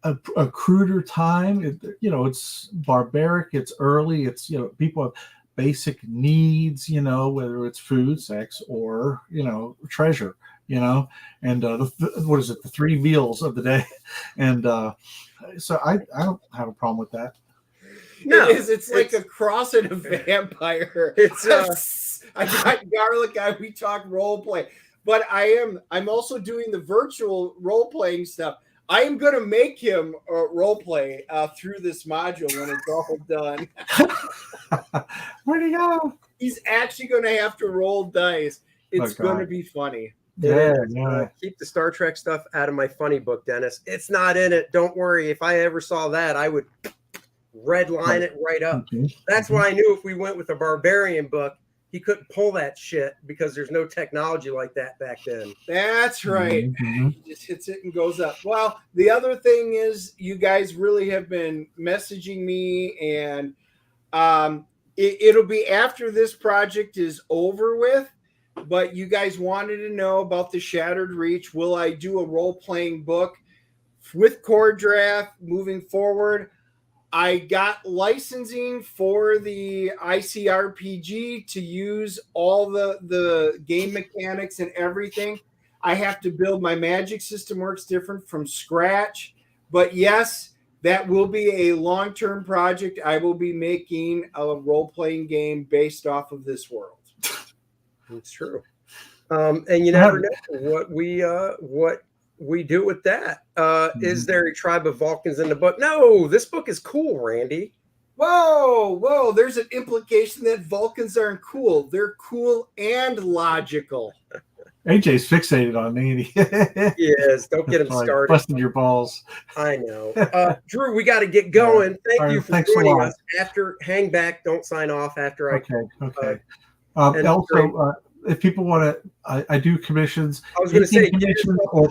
a cruder time. It's barbaric. It's early. It's, people have basic needs, whether it's food, sex, or, treasure. And what is it? The 3 meals of the day. And so I don't have a problem with that. No, it's like a cross and a vampire. I got Garlic. We talk role play, but I'm also doing the virtual role playing stuff. I am going to make him role play through this module when it's all done. Where'd he go? He's actually going to have to roll dice. It's going to be funny. Yeah. Keep the Star Trek stuff out of my funny book, Dennis. It's not in it. Don't worry. If I ever saw that, I would red line it right up. That's why I knew if we went with a barbarian book, he couldn't pull that shit because there's no technology like that back then. That's right. He just hits it and goes up. Well, the other thing is you guys really have been messaging me, and it'll be after this project is over with. But you guys wanted to know about the Shattered Reach. Will I do a role-playing book with Kor-Drath moving forward? I got licensing for the ICRPG to use all the game mechanics and everything. I have to build my magic system works different from scratch. But yes, that will be a long-term project. I will be making a role-playing game based off of this world. It's true. And you never know what we do with that. Is there a tribe of Vulcans in the book? No, this book is cool, Randy. Whoa, there's an implication that Vulcans aren't cool. They're cool and logical. AJ's fixated on me. Yes, don't get him started. Busting your balls. I know. Drew, we got to get going. Thank you for joining us. After hang back, don't sign off after Okay. Also, if people want to, I do commissions. I was going to say commissions or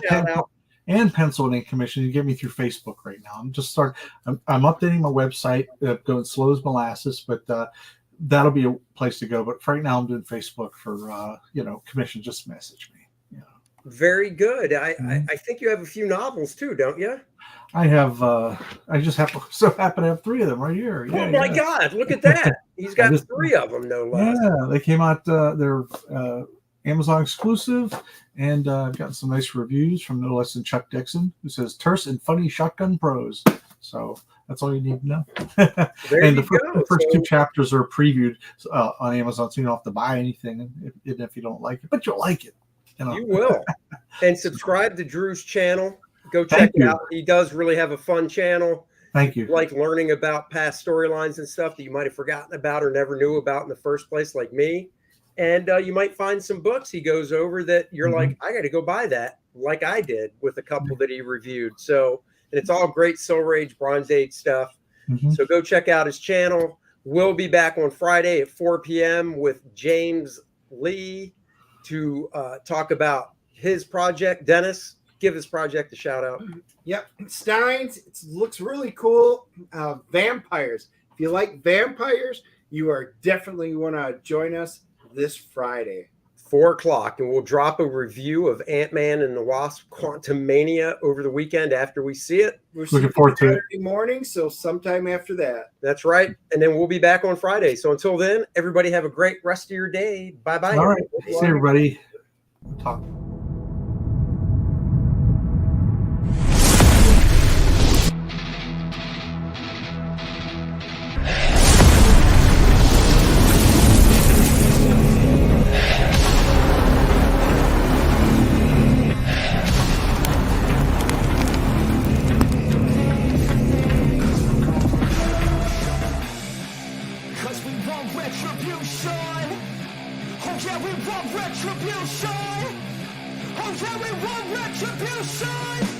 pencil and ink commissions. You get me through Facebook right now. I'm updating my website. Going slow as molasses, but that'll be a place to go. But for right now, I'm doing Facebook for commission. Just message me. Very good. I think you have a few novels too, don't you? I have. I just so happen to have 3 of them right here. Oh my God! Look at that. He's got 3 of them, no less. Yeah, they came out. They're Amazon exclusive, and I've gotten some nice reviews from no less than Chuck Dixon, who says terse and funny shotgun prose. So that's all you need to know. And the first 2 chapters are previewed on Amazon, so you don't have to buy anything, even if you don't like it. But you'll like it. You will. And subscribe to Drew's channel. Go check it out. He does really have a fun channel. Thank you. Like learning about past storylines and stuff that you might have forgotten about or never knew about in the first place, like me. And you might find some books he goes over that you're like, I got to go buy that, like I did with a couple that he reviewed. So, and it's all great Silver Age, Bronze Age stuff. So go check out his channel. We'll be back on Friday at 4 p.m. with James Lee to talk about his project. Dennis, give his project a shout out. Yep. Steins, it looks really cool. Vampires. If you like vampires, you are definitely want to join us this Friday. 4 o'clock, and we'll drop a review of Ant-Man and the Wasp: Quantumania over the weekend after we see it. We're looking forward to Saturday morning, so sometime after that. That's right. And then we'll be back on Friday. So until then, everybody have a great rest of your day. Bye-bye. All right. See everybody. Talk. Retribution! Oh yeah, we want retribution!